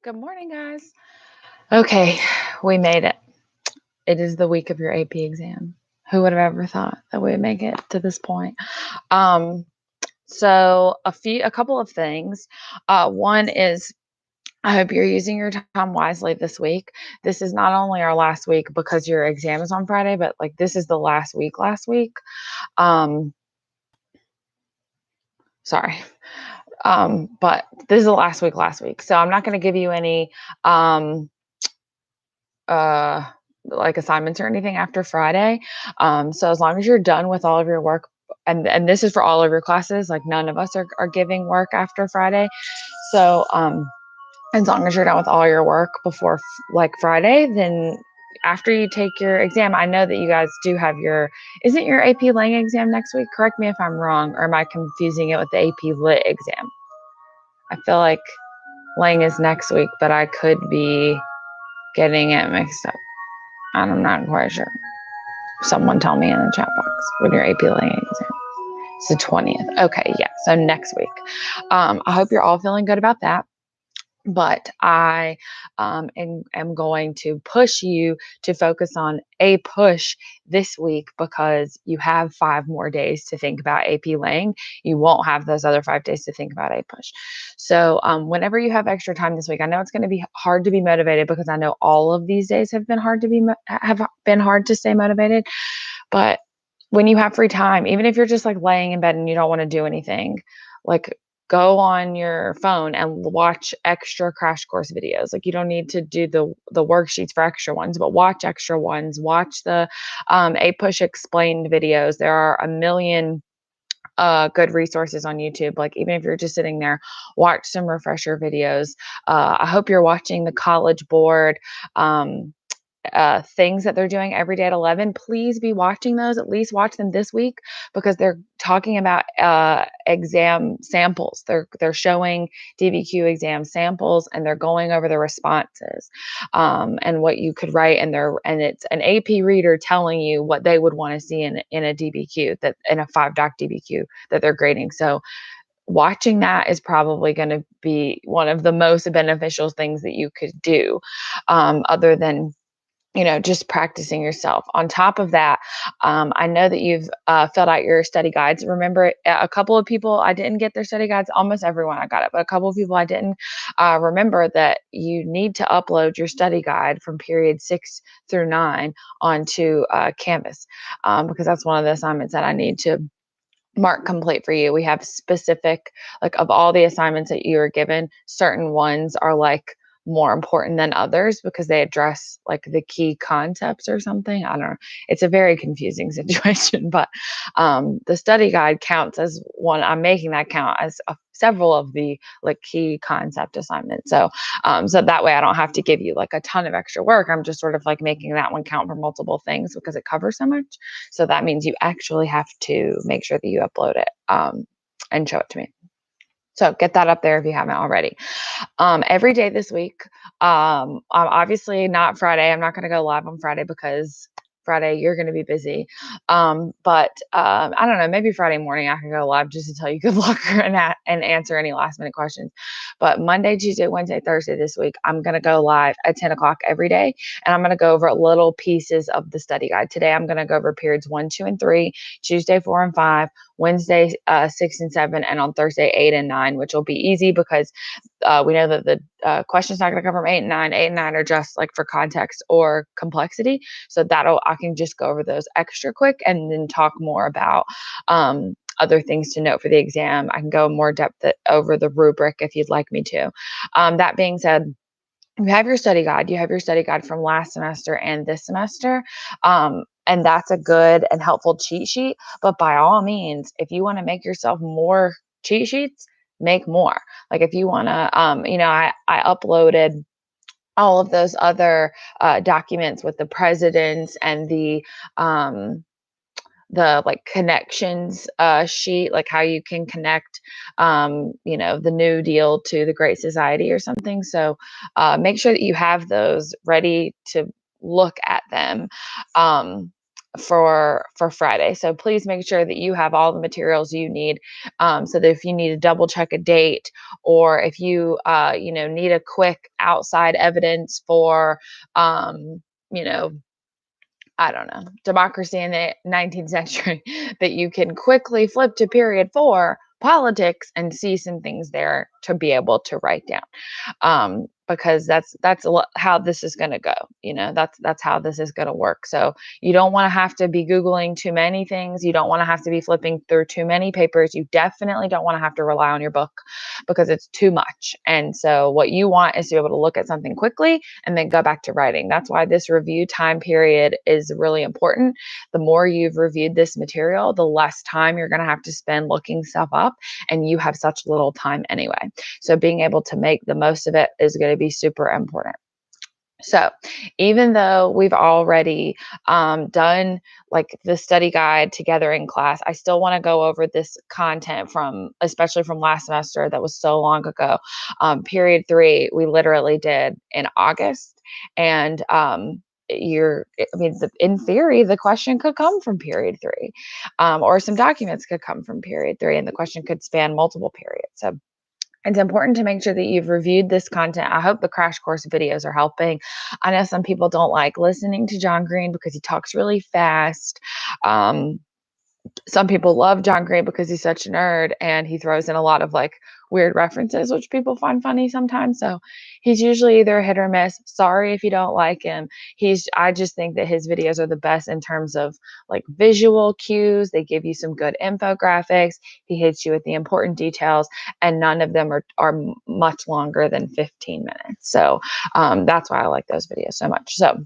Good morning, guys. Okay, we made it. It is the week of your AP exam. Who would have ever thought that we would make it to this point? Um, so a couple of things. One is I hope you're using your time wisely this week. This is not only our last week because your exam is on Friday, but like this is the last week. Um, sorry. But this is the last week. So I'm not going to give you any um uh like assignments or anything after Friday. So as long as you're done with all of your work, and this is for all of your classes, like none of us are giving work after Friday. So as long as you're done with all your work before like Friday, then after you take your exam, I know that you guys do have isn't your AP Lang exam next week? Correct me if I'm wrong, or am I confusing it with the AP Lit exam? I feel like Lang is next week, but I could be getting it mixed up. I'm not quite sure. Someone tell me in the chat box when your AP Lang exam. It's the 20th. Okay, yeah. So next week. I hope you're all feeling good about that. But I am going to push you to focus on APUSH this week because you have 5 more days to think about AP Lang. You won't have those other 5 days to think about APUSH. So whenever you have extra time this week, I know it's going to be hard to be motivated because I know all of these days have been hard to stay motivated. But when you have free time, even if you're just like laying in bed and you don't want to do anything, like go on your phone and watch extra crash course videos. Like you don't need to do the worksheets for extra ones, but watch extra ones. Watch the APUSH explained videos. There are a million good resources on YouTube. Like even if you're just sitting there, watch some refresher videos. I hope you're watching the College Board things that they're doing every day at 11. Please be watching those. At least watch them this week because they're talking about exam samples. They're showing DBQ exam samples and they're going over the responses and what you could write. And it's an AP reader telling you what they would want to see in a DBQ, that in a 5 doc DBQ that they're grading. So watching that is probably going to be one of the most beneficial things that you could do, other than just practicing yourself. On top of that, I know that you've filled out your study guides. Remember, a couple of people I didn't get their study guides. Almost everyone I got it, but a couple of people I didn't. Remember that you need to upload your study guide from period 6 through 9 onto Canvas, because that's one of the assignments that I need to mark complete for you. We have specific, like of all the assignments that you are given, certain ones are like more important than others because they address like the key concepts or something. I don't know. It's a very confusing situation, but the study guide counts as one. I'm making that count as several of the like key concept assignments. So that way I don't have to give you like a ton of extra work. I'm just sort of like making that one count for multiple things because it covers so much. So that means you actually have to make sure that you upload it and show it to me. So get that up there if you haven't already. Every day this week, obviously not Friday. I'm not going to go live on Friday because Friday you're going to be busy. But I don't know, maybe Friday morning I can go live just to tell you good luck and answer any last minute questions. But Monday, Tuesday, Wednesday, Thursday this week, I'm going to go live at 10 o'clock every day. And I'm going to go over little pieces of the study guide. Today, I'm going to go over periods 1, 2, and 3, Tuesday, 4 and 5, Wednesday, 6 and 7, and on Thursday, 8 and 9, which will be easy because we know that the question's not going to come from 8 and 9. 8 and 9 are just like for context or complexity. So I can just go over those extra quick and then talk more about other things to note for the exam. I can go more depth over the rubric if you'd like me to. That being said, you have your study guide. You have your study guide from last semester and this semester. And that's a good and helpful cheat sheet. But by all means, if you want to make yourself more cheat sheets, make more. Like if you want to, I uploaded all of those other documents with the presidents and the like connections sheet, like how you can connect, the New Deal to the Great Society or something. So make sure that you have those ready to look at them. for Friday. So please make sure that you have all the materials you need, so that if you need to double check a date, or if you need a quick outside evidence for you know I don't know, democracy in the 19th century, that you can quickly flip to period 4, politics, and see some things there to be able to write down. Because that's how this is going to go. That's how this is going to work. So you don't want to have to be Googling too many things. You don't want to have to be flipping through too many papers. You definitely don't want to have to rely on your book, because it's too much. And so what you want is to be able to look at something quickly and then go back to writing. That's why this review time period is really important. The more you've reviewed this material, the less time you're going to have to spend looking stuff up, and you have such little time anyway. So being able to make the most of it is going to be super important. So even though we've already done like the study guide together in class, I still want to go over this content especially from last semester that was so long ago. Period 3, we literally did in August. And in theory, the question could come from period 3, or some documents could come from period 3, and the question could span multiple periods. So it's important to make sure that you've reviewed this content. I hope the crash course videos are helping. I know some people don't like listening to John Green because he talks really fast. Some people love John Green because he's such a nerd and he throws in a lot of like weird references, which people find funny sometimes. So he's usually either a hit or miss. Sorry if you don't like him. I just think that his videos are the best in terms of like visual cues. They give you some good infographics. He hits you with the important details, and none of them are much longer than 15 minutes. So that's why I like those videos so much. So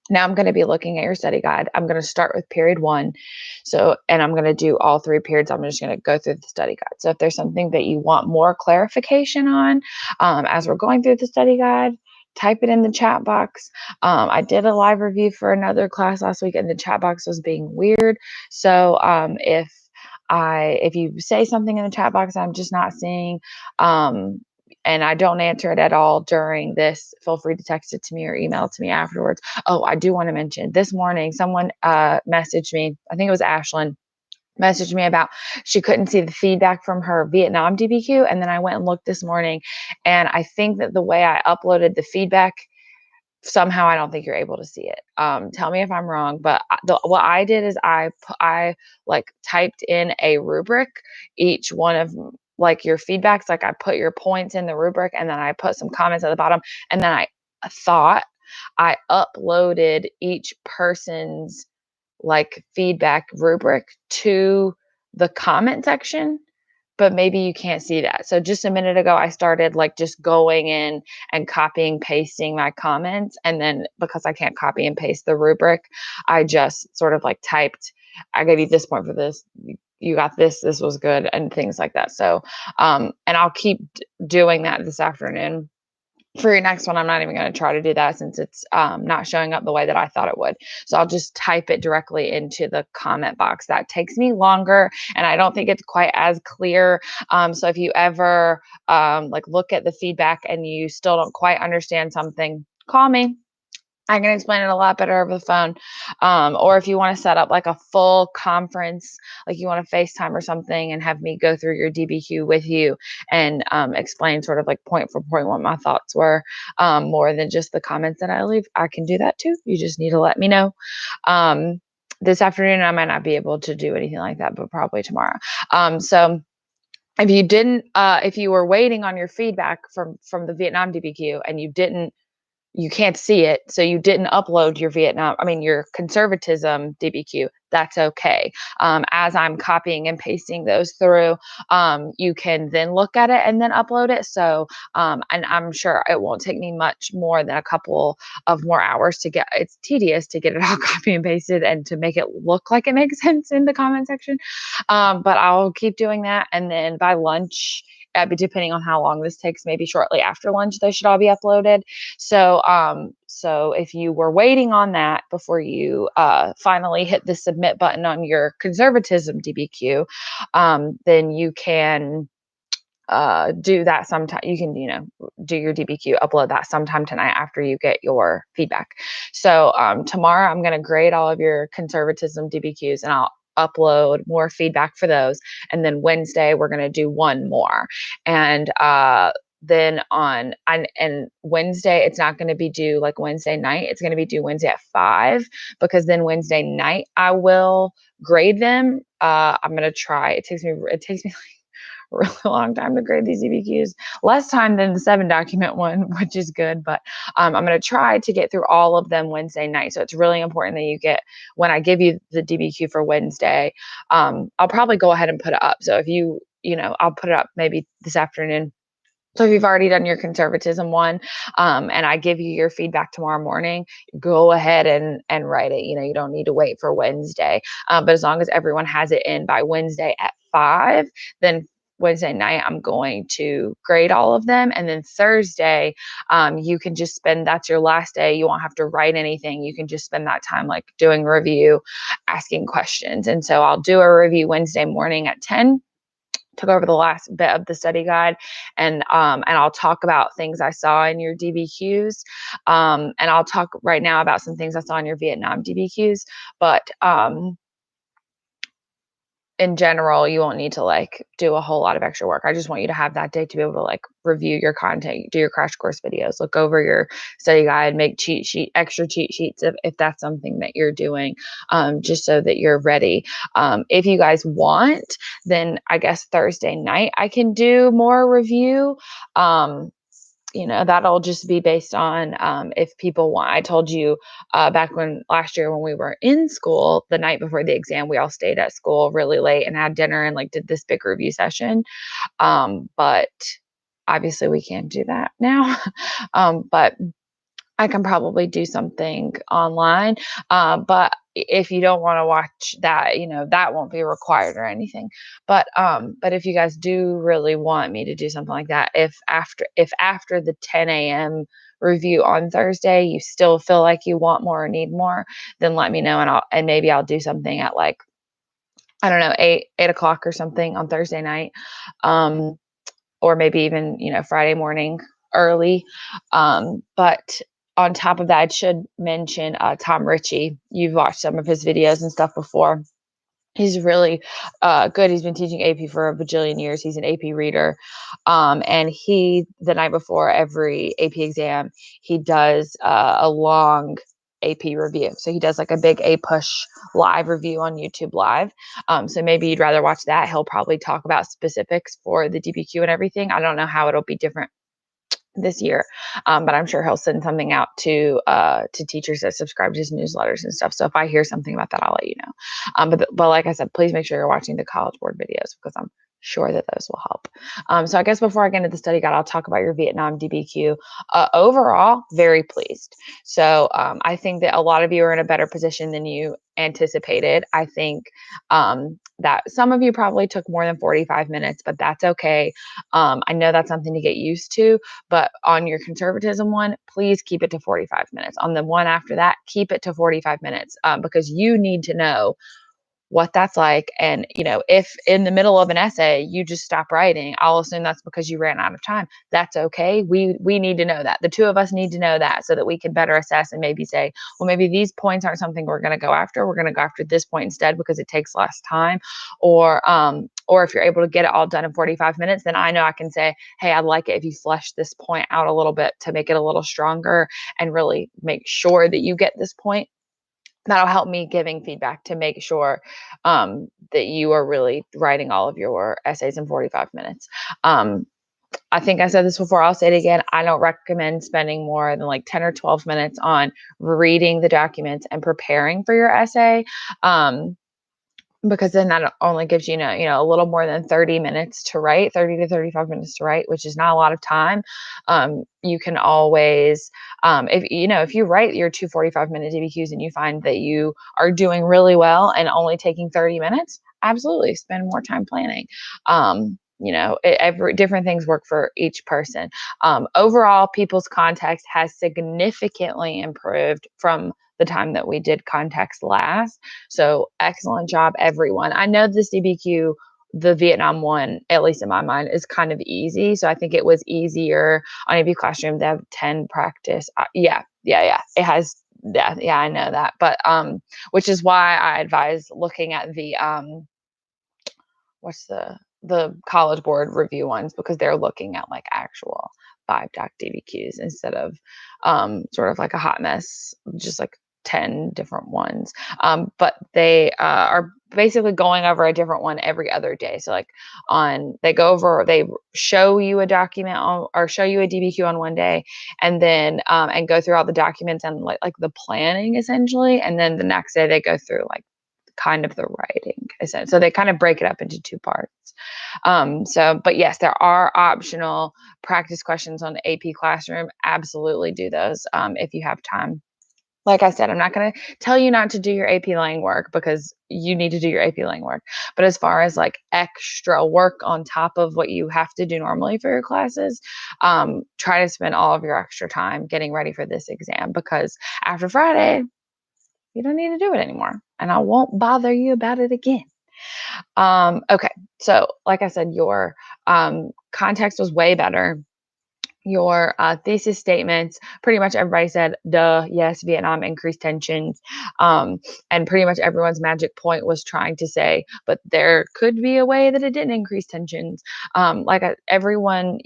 now I'm going to be looking at your study guide. I'm going to start with period 1. And I'm going to do all 3 periods. I'm just going to go through the study guide. So if there's something that you want more clarification on, as we're going through the study guide, type it in the chat box. I did a live review for another class last week, and the chat box was being weird. So if you say something in the chat box I'm just not seeing, and I don't answer it at all during this, feel free to text it to me or email it to me afterwards. Oh, I do want to mention this morning, someone messaged me, I think it was Ashlyn, messaged me about she couldn't see the feedback from her Vietnam DBQ. And then I went and looked this morning, and I think that the way I uploaded the feedback, somehow I don't think you're able to see it. Tell me if I'm wrong, but what I did is I like typed in a rubric, each one of like your feedbacks. Like I put your points in the rubric, and then I put some comments at the bottom, and then I uploaded each person's like feedback rubric to the comment section, but maybe you can't see that. So just a minute ago, I started like just going in and copying, pasting my comments. And then because I can't copy and paste the rubric, I just sort of like typed, I gave you this point for this. You got this. This was good, and things like that. So, and I'll keep doing that this afternoon. For your next one, I'm not even going to try to do that since it's not showing up the way that I thought it would. So I'll just type it directly into the comment box. That takes me longer, and I don't think it's quite as clear. So if you ever like look at the feedback and you still don't quite understand something, call me. I can explain it a lot better over the phone. Or if you want to set up like a full conference, like you want to FaceTime or something and have me go through your DBQ with you and explain sort of like point for point what my thoughts were, more than just the comments that I leave, I can do that too. You just need to let me know. This afternoon, I might not be able to do anything like that, but probably tomorrow. So if you were waiting on your feedback from the Vietnam DBQ and you can't see it, so you didn't upload your conservatism DBQ, that's okay. As I'm copying and pasting those through, you can then look at it and then upload it. So, and I'm sure it won't take me much more than a couple of more hours it's tedious to get it all copy and pasted and to make it look like it makes sense in the comment section. But I'll keep doing that. And then by lunch, depending on how long this takes, maybe shortly after lunch, they should all be uploaded. So, so if you were waiting on that before you finally hit the submit button on your conservatism DBQ, then you can do that sometime. You can, do your DBQ, upload that sometime tonight after you get your feedback. So tomorrow I'm going to grade all of your conservatism DBQs, and I'll upload more feedback for those. And then Wednesday we're going to do one more. And then and Wednesday, it's not going to be due like Wednesday night. It's going to be due Wednesday at 5, because then Wednesday night I will grade them. I'm going to try. It takes me like a really long time to grade these DBQs, less time than the 7 document one, which is good. But I'm going to try to get through all of them Wednesday night. So it's really important that you get, when I give you the DBQ for Wednesday, I'll probably go ahead and put it up. So if I'll put it up maybe this afternoon. So if you've already done your conservatism one, and I give you your feedback tomorrow morning, go ahead and write it. You don't need to wait for Wednesday. But as long as everyone has it in by Wednesday at 5, then Wednesday night I'm going to grade all of them. And then Thursday, you can just that's your last day. You won't have to write anything. You can just spend that time like doing review, asking questions. And so I'll do a review Wednesday morning at 10. Took over the last bit of the study guide, and I'll talk about things I saw in your DBQs, and I'll talk right now about some things I saw in your Vietnam DBQs. But in general, you won't need to like do a whole lot of extra work. I just want you to have that day to be able to like review your content, do your crash course videos, look over your study guide, make extra cheat sheets if that's something that you're doing, just so that you're ready. If you guys want, then I guess Thursday night I can do more review. That'll just be based on if people want. I told you back last year when we were in school, the night before the exam, we all stayed at school really late and had dinner and like did this big review session. But obviously we can't do that now. But I can probably do something online. But if you don't want to watch that, that won't be required or anything. But if you guys do really want me to do something like that, if after the 10 a.m. review on Thursday, you still feel like you want more or need more, then let me know, and maybe I'll do something at like, I don't know, 8 o'clock or something on Thursday night. Or maybe even, Friday morning early. But on top of that, I should mention Tom Ritchie. You've watched some of his videos and stuff before. He's really good. He's been teaching AP for a bajillion years. He's an AP reader. And the night before every AP exam, he does a long AP review. So he does like a big APUSH live review on YouTube Live. So maybe you'd rather watch that. He'll probably talk about specifics for the DBQ and everything. I don't know how it'll be different this year, but I'm sure he'll send something out to teachers that subscribe to his newsletters and stuff. So if I hear something about that, I'll let you know. But like I said, please make sure you're watching the College Board videos, because I'm sure that those will help. So I guess before I get into the study guide, I'll talk about your Vietnam DBQ. Overall, very pleased. So I think that a lot of you are in a better position than you anticipated. I think that some of you probably took more than 45 minutes, but that's okay. I know that's something to get used to, but on your conservatism one, please keep it to 45 minutes. On the one after that, keep it to 45 minutes, because you need to know what that's like. And, if in the middle of an essay, you just stop writing, I'll assume that's because you ran out of time. That's okay. We need to know that. The two of us need to know that so that we can better assess and maybe say, well, maybe these points aren't something we're going to go after. We're going to go after this point instead because it takes less time. Or if you're able to get it all done in 45 minutes, then I know I can say, hey, I'd like it if you flesh this point out a little bit to make it a little stronger and really make sure that you get this point. That'll help me giving feedback to make sure that you are really writing all of your essays in 45 minutes. I think I said this before, I'll say it again. I don't recommend spending more than like 10 or 12 minutes on reading the documents and preparing for your essay. Because then that only gives you, a little more than 30 minutes to write, 30 to 35 minutes to write, which is not a lot of time. You can always, if you write your 2 45-minute DBQs and you find that you are doing really well and only taking 30 minutes, absolutely spend more time planning. Every different things work for each person. Overall, people's context has significantly improved from the time that we did context last. So excellent job, everyone. I know this DBQ the Vietnam one, at least in my mind, is kind of easy. So I think it was easier on AP Classroom. They have 10 practice. Yeah. It has, yeah, I know that. But which is why I advise looking at the what's the College Board review ones, because they're looking at like actual 5 doc DBQs instead of sort of like a hot mess, just like 10 different ones. But they are basically going over a different one every other day. So like they show you a document or show you a DBQ on one day, and then and go through all the documents and like the planning essentially. And then the next day they go through like kind of the writing. So they kind of break it up into 2 parts. But yes, there are optional practice questions on the AP Classroom. Absolutely do those if you have time. Like I said, I'm not going to tell you not to do your AP Lang work, because you need to do your AP Lang work. But as far as like extra work on top of what you have to do normally for your classes, try to spend all of your extra time getting ready for this exam, because after Friday, you don't need to do it anymore, and I won't bother you about it again. Okay, so like I said, your context was way better. Your thesis statements, pretty much everybody said, duh, yes, Vietnam increased tensions. And pretty much everyone's magic point was trying to say, but there could be a way that it didn't increase tensions. Everyone,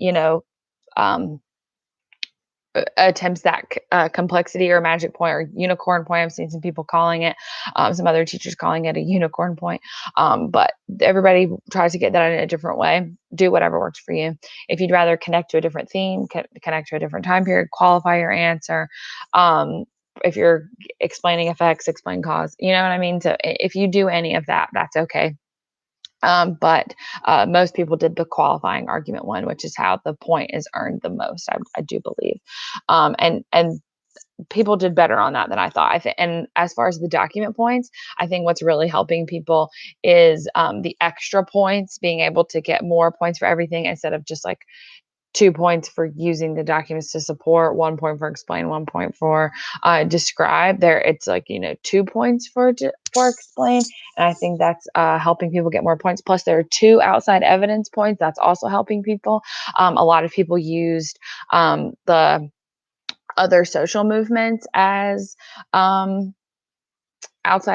attempts that complexity or magic point or unicorn point. I've seen some people calling it, some other teachers calling it a unicorn point. But everybody tries to get that in a different way. Do whatever works for you. If you'd rather connect to a different theme, connect to a different time period, qualify your answer. If you're explaining effects, explain cause. You know what I mean? So if you do any of that, that's okay. But most people did the qualifying argument one, which is how the point is earned the most, I do believe. And people did better on that than I thought. And as far as the document points, I think what's really helping people is the extra points, being able to get more points for everything instead of just like 2 points for using the documents to support, 1 point for explain, 1 point for describe. There, it's like 2 points for explain, and I think that's helping people get more points. Plus, there are 2 outside evidence points. That's also helping people. A lot of people used the other social movements as outside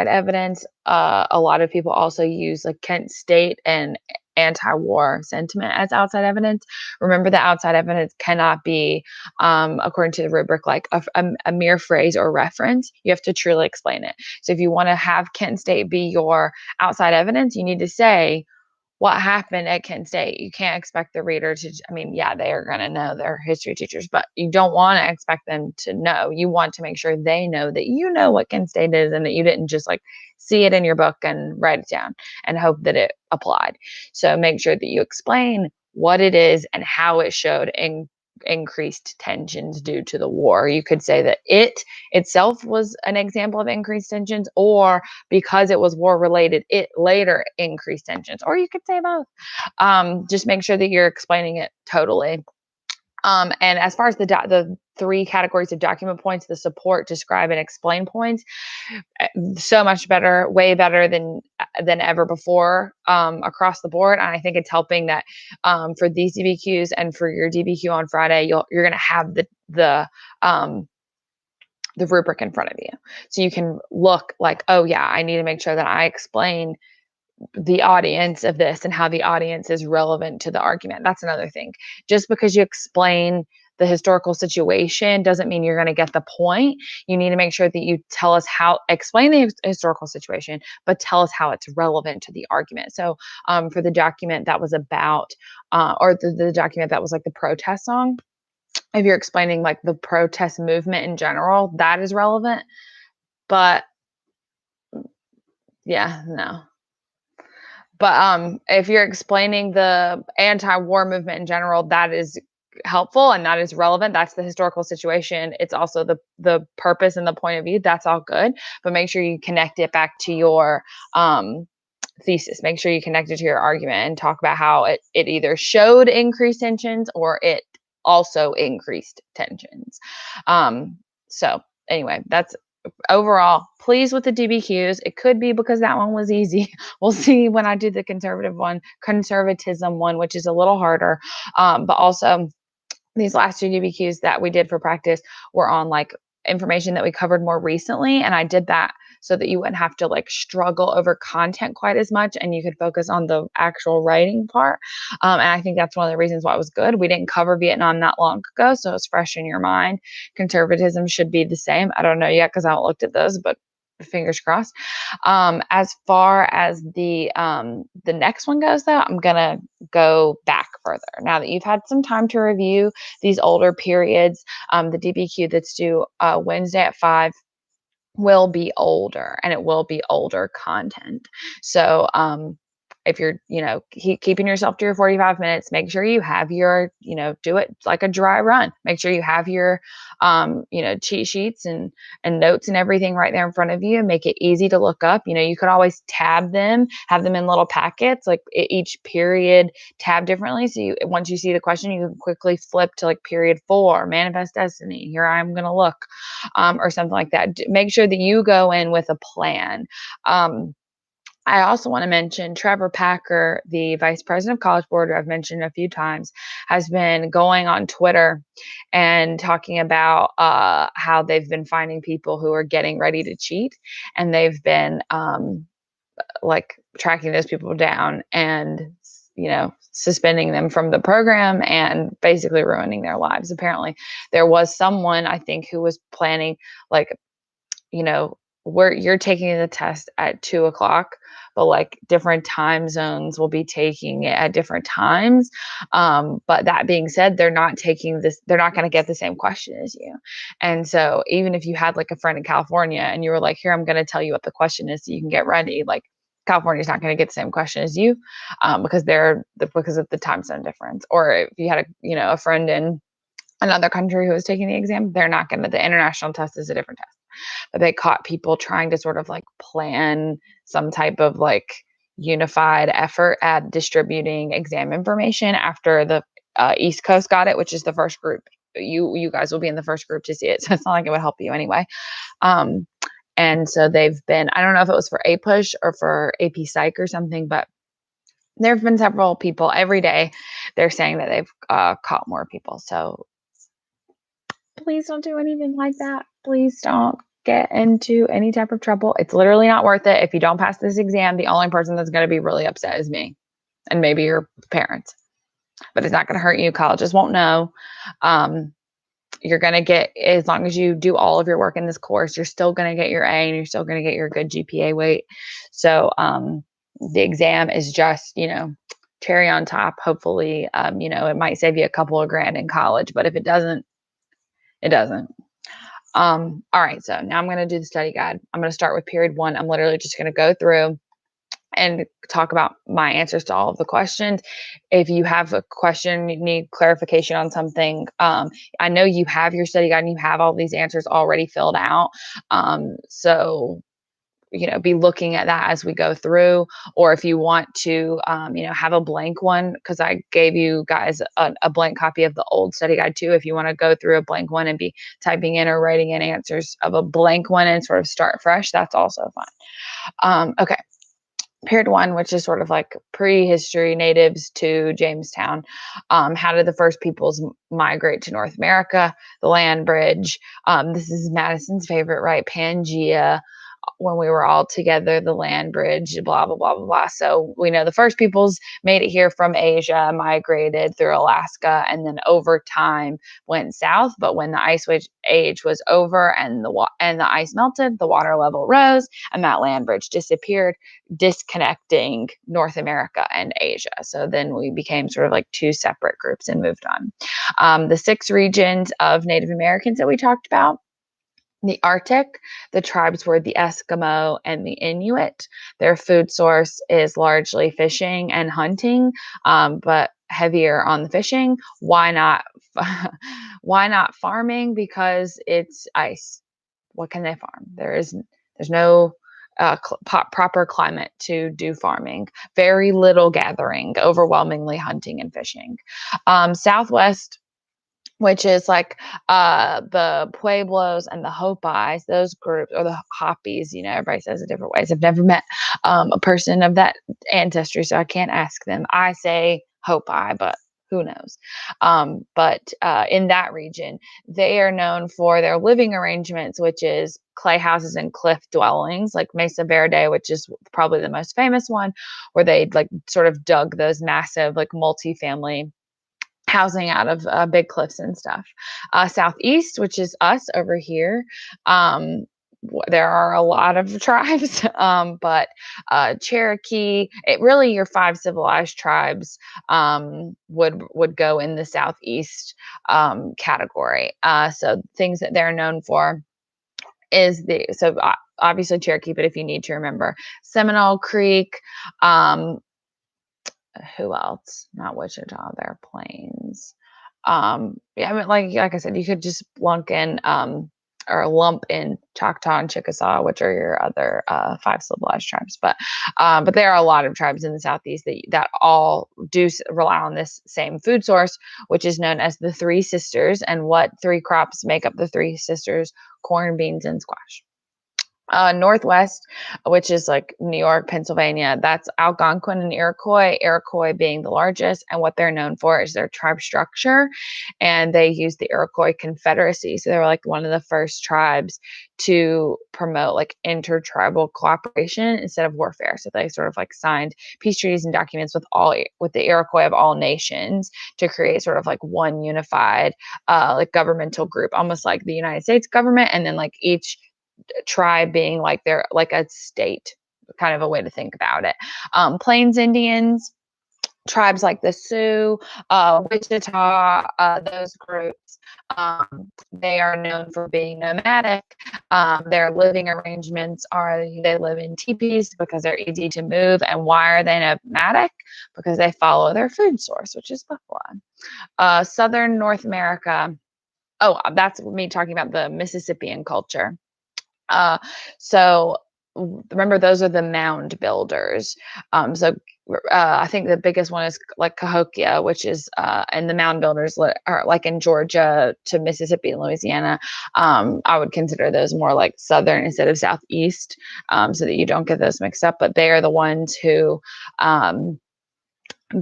evidence. A lot of people also use like Kent State and anti-war sentiment as outside evidence. Remember that outside evidence cannot be, according to the rubric, like a mere phrase or reference. You have to truly explain it. So if you want to have Kent State be your outside evidence, you need to say what happened at Kent State. You can't expect the reader to, yeah, they are going to know, they're history teachers, but you don't want to expect them to know. You want to make sure they know that you know what Kent State is, and that you didn't just like see it in your book and write it down and hope that it applied. So make sure that you explain what it is and how it showed increased tensions due to the war. You could say that it itself was an example of increased tensions, or because it was war related, it later increased tensions, or you could say both. Just make sure that you're explaining it totally. And as far as the 3 categories of document points, the support, describe, and explain points, so much better, way better than ever before, across the board. And I think it's helping that for these DBQs and for your DBQ on Friday, you're going to have the rubric in front of you, so you can look like, oh yeah, I need to make sure that I explain the audience of this and how the audience is relevant to the argument. That's another thing. Just because you explain the historical situation doesn't mean you're going to get the point. You need to make sure that you tell us explain the historical situation, but tell us how it's relevant to the argument. So for the document that was about, or the document that was like the protest song, if you're explaining like the protest movement in general, that is relevant. But yeah, no. But if you're explaining the anti-war movement in general, that is helpful and that is relevant. That's the historical situation. It's also the purpose and the point of view. That's all good. But make sure you connect it back to your thesis. Make sure you connect it to your argument and talk about how it either showed increased tensions or it also increased tensions. So anyway, that's overall, pleased with the DBQs. It could be because that one was easy. We'll see when I do the conservatism one, which is a little harder. But also, these last two DBQs that we did for practice were on like information that we covered more recently. And I did that so that you wouldn't have to like struggle over content quite as much and you could focus on the actual writing part. And I think that's one of the reasons why it was good. We didn't cover Vietnam that long ago, so it's fresh in your mind. Conservatism should be the same. I don't know yet because I haven't looked at those, but fingers crossed. As far as the next one goes, though, I'm gonna go back further. Now that you've had some time to review these older periods, the DBQ that's due Wednesday at 5 will be older, and it will be older content. So if you're, keeping yourself to your 45 minutes, make sure you have your, do it like a dry run. Make sure you have your, cheat sheets and notes and everything right there in front of you, and make it easy to look up. You could always tab them, have them in little packets, like each period tab differently. So once you see the question, you can quickly flip to like period 4, manifest destiny. Here I'm going to look, or something like that. Make sure that you go in with a plan. I also want to mention Trevor Packer, the vice president of College Board, who I've mentioned a few times, has been going on Twitter and talking about how they've been finding people who are getting ready to cheat, and they've been like tracking those people down and suspending them from the program and basically ruining their lives. Apparently, there was someone, I think, who was planning like, where you're taking the test at 2:00, but like different time zones will be taking it at different times. But that being said, they're not going to get the same question as you. And so even if you had like a friend in California and you were like, here, I'm going to tell you what the question is so you can get ready, like California's not going to get the same question as you, because because of the time zone difference. Or if you had a friend in another country who was taking the exam, they're not going to, the international test is a different test. But they caught people trying to sort of like plan some type of like unified effort at distributing exam information after the East Coast got it, which is the first group. You guys will be in the first group to see it. So it's not like it would help you anyway. And so they've been, I don't know if it was for APUSH or for AP Psych or something, but there have been several people every day. They're saying that they've caught more people. So please don't do anything like that. Please don't get into any type of trouble. It's literally not worth it. If you don't pass this exam, the only person that's going to be really upset is me and maybe your parents. But it's not going to hurt you. Colleges won't know. You're going to get, as long as you do all of your work in this course, you're still going to get your A and you're still going to get your good GPA weight. So the exam is just, cherry on top. Hopefully, it might save you a couple of grand in college, but if it doesn't, it doesn't. All right, so now I'm going to do the study guide. I'm going to start with period 1. I'm literally just going to go through and talk about my answers to all of the questions. If you have a question, you need clarification on something, I know you have your study guide and you have all these answers already filled out. So be looking at that as we go through, or if you want to, have a blank one, because I gave you guys a blank copy of the old study guide too. If you want to go through a blank one and be typing in or writing in answers of a blank one and sort of start fresh, that's also fine. Okay. Period 1, which is sort of like prehistory, natives to Jamestown. How did the first peoples migrate to North America? The land bridge. This is Madison's favorite, right? Pangea. When we were all together, the land bridge, blah, blah, blah, blah, blah. So we know the first peoples made it here from Asia, migrated through Alaska, and then over time went south. But when the ice age was over and the ice melted, the water level rose, and that land bridge disappeared, disconnecting North America and Asia. So then we became sort of like two separate groups and moved on. The 6 regions of Native Americans that we talked about. The Arctic, the tribes were the Eskimo and the Inuit. Their food source is largely fishing and hunting, but heavier on the fishing. Why not? Why not farming? Because it's ice. What can they farm? There's no proper climate to do farming. Very little gathering. Overwhelmingly hunting and fishing. Southwest which is like the Pueblos and the Hopis, those groups, or the Hopis, everybody says it different ways. I've never met a person of that ancestry, so I can't ask them. I say Hopi, but who knows? But in that region, they are known for their living arrangements, which is clay houses and cliff dwellings, like Mesa Verde, which is probably the most famous one, where they like sort of dug those massive like multi-family housing out of big cliffs and stuff. Southeast, which is us over here, there are a lot of tribes, but Cherokee, really your five civilized tribes would go in the Southeast category. So things that they're known for is obviously Cherokee, but if you need to remember, Seminole Creek, who else? Not Wichita, their Plains. Yeah, I mean, like I said, you could just lump in Choctaw and Chickasaw, which are your other five civilized tribes. But there are a lot of tribes in the Southeast that all do rely on this same food source, which is known as the Three Sisters. And what three crops make up the Three Sisters? Corn, beans, and squash. Northwest, which is like New York, Pennsylvania, that's Algonquin and Iroquois being the largest. And what they're known for is their tribe structure. And they use the Iroquois Confederacy. So they were like one of the first tribes to promote like intertribal cooperation instead of warfare. So they sort of like signed peace treaties and documents with the Iroquois of all nations to create sort of like one unified like governmental group, almost like the United States government. And then like each tribe being like they're like a state, kind of a way to think about it. Plains Indians, tribes like the Sioux, Wichita, those groups, they are known for being nomadic. Their living arrangements are they live in teepees because they're easy to move. And why are they nomadic? Because they follow their food source, which is buffalo. Southern North America. Oh, that's me talking about the Mississippian culture. So remember, those are the mound builders. I think the biggest one is like Cahokia, which is, and the mound builders are like in Georgia to Mississippi and Louisiana. I would consider those more like Southern instead of Southeast, so that you don't get those mixed up. But they are the ones who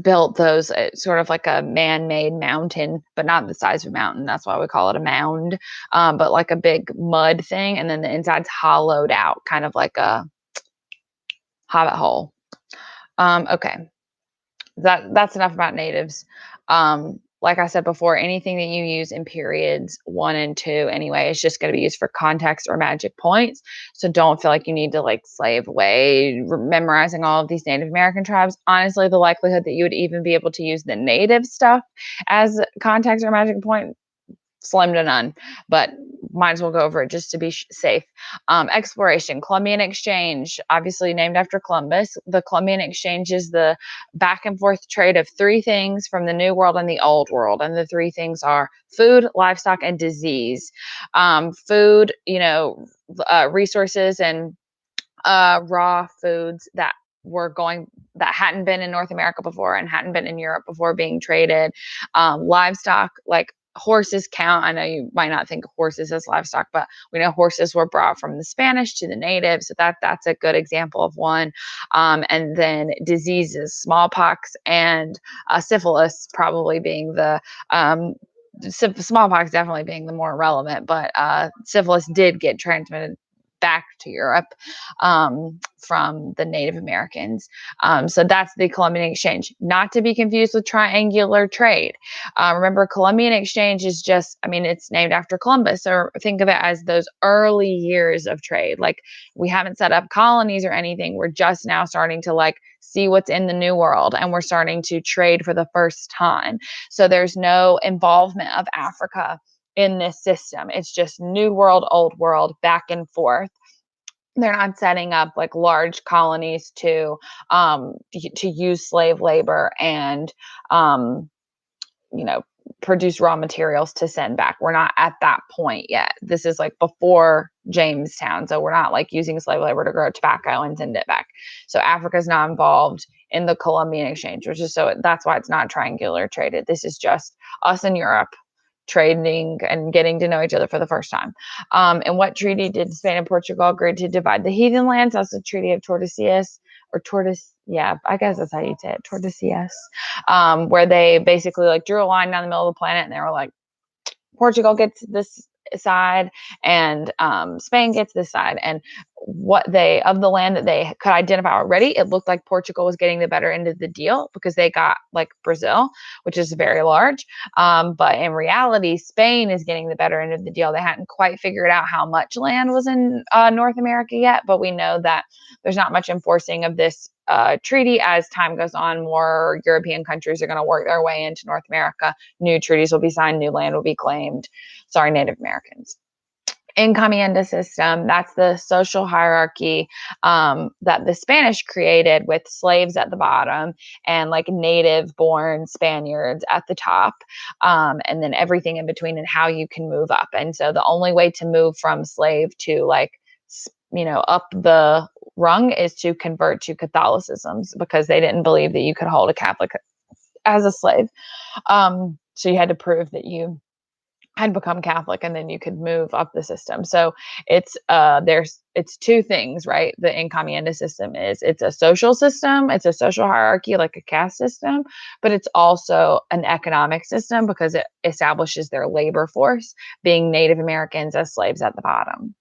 built those sort of like a man-made mountain, but not the size of a mountain. That's why we call it a mound, but like a big mud thing. And then the inside's hollowed out, kind of like a hobbit hole. Okay. That's enough about natives. Like I said before, anything that you use in periods 1 and 2 anyway is just going to be used for context or magic points. So don't feel like you need to like slave away memorizing all of these Native American tribes. Honestly, the likelihood that you would even be able to use the native stuff as context or magic point, slim to none, but might as well go over it just to be safe. Exploration, Columbian Exchange, obviously named after Columbus. The Columbian Exchange is the back and forth trade of 3 things from the New World and the Old World. And the 3 things are food, livestock, and disease. Food, resources and raw foods that hadn't been in North America before and hadn't been in Europe before being traded. Livestock, like horses count. I know you might not think of horses as livestock, but we know horses were brought from the Spanish to the natives. So that's a good example of one. And then diseases, smallpox and syphilis probably being the smallpox definitely being the more relevant, but syphilis did get transmitted back to Europe from the Native Americans. So that's the Columbian Exchange, not to be confused with triangular trade. Remember, Columbian Exchange is just, it's named after Columbus. So think of it as those early years of trade. Like, we haven't set up colonies or anything. We're just now starting to like see what's in the New World, and we're starting to trade for the first time. So there's no involvement of Africa in this system. It's just New World, Old World, back and forth. They're not setting up like large colonies to use slave labor and produce raw materials to send back. We're not at that point yet. This is like before Jamestown, so we're not like using slave labor to grow tobacco and send it back. So Africa's not involved in the Columbian Exchange, that's why it's not triangular traded. This is just us in Europe trading and getting to know each other for the first time. And what treaty did Spain and Portugal agree to divide the heathen lands? That's the Treaty of Tordesillas, or Tordes. Yeah, I guess that's how you say it, Tordesillas, where they basically like drew a line down the middle of the planet, and they were like, Portugal gets this side, and Spain gets this side. And what they, of the land that they could identify already, it looked like Portugal was getting the better end of the deal because they got like Brazil, which is very large. But in reality, Spain is getting the better end of the deal. They hadn't quite figured out how much land was in North America yet, but we know that there's not much enforcing of this treaty. As time goes on, more European countries are going to work their way into North America. New treaties will be signed, new land will be claimed. Sorry, Native Americans. Encomienda system, that's the social hierarchy that the Spanish created, with slaves at the bottom and like native born Spaniards at the top, and then everything in between and how you can move up. And so the only way to move from slave to like, up the rung is to convert to Catholicism, because they didn't believe that you could hold a Catholic as a slave. So you had to prove that you had become Catholic, and then you could move up the system. So it's two things, right? The encomienda system it's a social system, it's a social hierarchy like a caste system, but it's also an economic system because it establishes their labor force, being Native Americans as slaves at the bottom.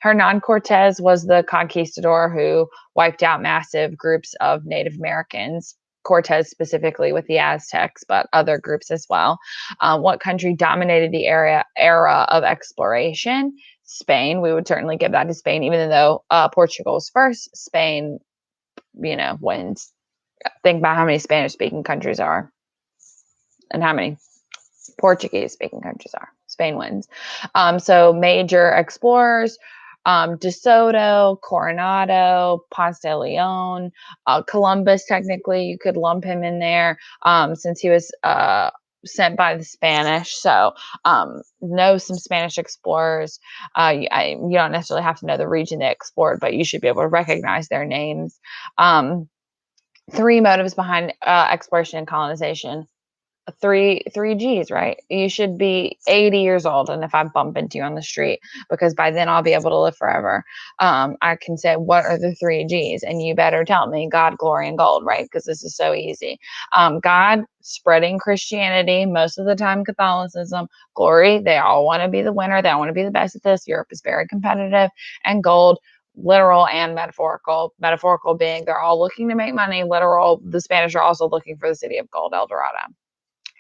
Hernan Cortez was the conquistador who wiped out massive groups of Native Americans. Cortez specifically with the Aztecs, but other groups as well. What country dominated the era of exploration? Spain. We would certainly give that to Spain, even though Portugal was first. Spain, wins. Think about how many Spanish-speaking countries are, and how many Portuguese-speaking countries are. Spain wins. So major explorers: De Soto, Coronado, Ponce de Leon, Columbus. Technically, you could lump him in there, since he was sent by the Spanish. So know some Spanish explorers. You don't necessarily have to know the region they explored, but you should be able to recognize their names. 3 motives behind exploration and colonization. Three G's, right? You should be 80 years old, and if I bump into you on the street, because by then I'll be able to live forever, I can say, what are the 3 G's? And you better tell me: God, glory, and gold, right? Because this is so easy. God, spreading Christianity, most of the time Catholicism. Glory, they all want to be the winner, they all want to be the best at this. Europe is very competitive. And gold, literal and metaphorical. Metaphorical being they're all looking to make money. Literal, the Spanish are also looking for the city of gold, El Dorado.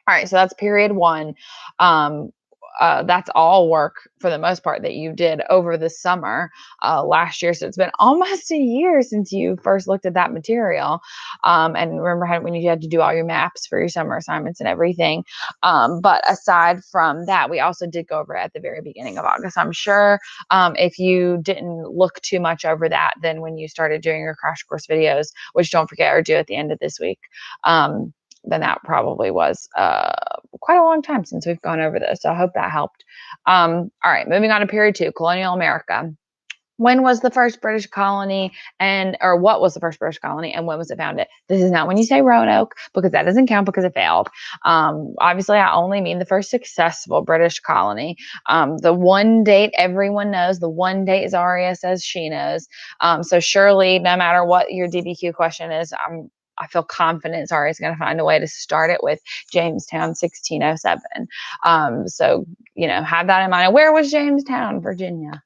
All right, so that's period 1. That's all work for the most part that you did over the summer last year. So it's been almost a year since you first looked at that material. And remember when you had to do all your maps for your summer assignments and everything. But aside from that, we also did go over it at the very beginning of August. I'm sure if you didn't look too much over that, then when you started doing your crash course videos, which don't forget are due at the end of this week, then that probably was quite a long time since we've gone over this. So I hope that helped. All right, moving on to period 2, colonial America. When was the first British colony, or what was the first British colony, and when was it founded? This is not when you say Roanoke, because that doesn't count because it failed. Obviously, I only mean the first successful British colony. The one date everyone knows, the one date Zaria says she knows. So surely, no matter what your DBQ question is, I feel confident Zaria is going to find a way to start it with Jamestown, 1607. So, have that in mind. And where was Jamestown, Virginia?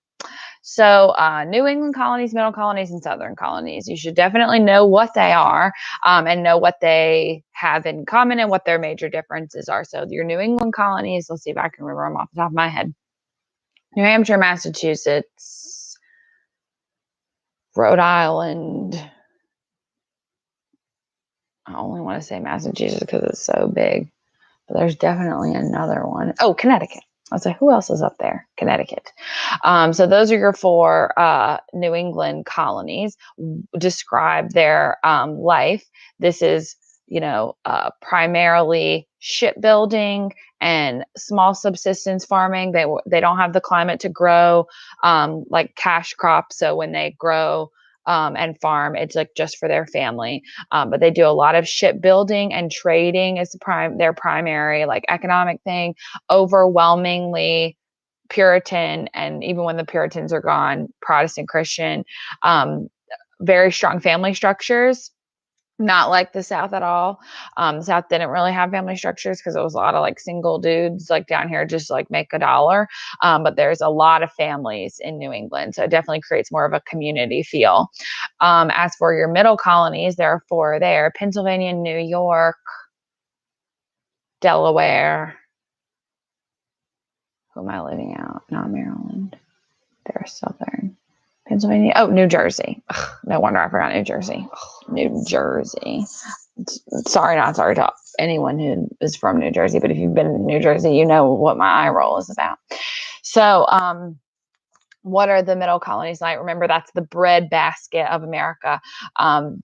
So New England colonies, middle colonies, and southern colonies. You should definitely know what they are, and know what they have in common and what their major differences are. So your New England colonies, let's see if I can remember them off the top of my head: New Hampshire, Massachusetts, Rhode Island. I only want to say Massachusetts because it's so big, but there's definitely another one. Oh, Connecticut. I was like, who else is up there? Connecticut. So those are your 4 New England colonies. Describe their life. This is, primarily shipbuilding and small subsistence farming. They don't have the climate to grow like cash crops. So when they grow and farm. It's like just for their family. But they do a lot of shipbuilding and trading is their primary like economic thing. Overwhelmingly Puritan, and even when the Puritans are gone, Protestant Christian. Very strong family structures. Not like the South at all. The South didn't really have family structures because it was a lot of like single dudes like down here just like make a dollar. But there's a lot of families in New England. So it definitely creates more of a community feel. As for your middle colonies, there are 4 there: Pennsylvania, New York, Delaware. Who am I leaving out? Not Maryland. They're Southern. Pennsylvania. Oh, New Jersey. Ugh, no wonder I forgot New Jersey. Ugh, New Jersey. Sorry, not sorry to anyone who is from New Jersey, but if you've been in New Jersey, you know what my eye roll is about. So, what are the middle colonies like? Remember, that's the bread basket of America.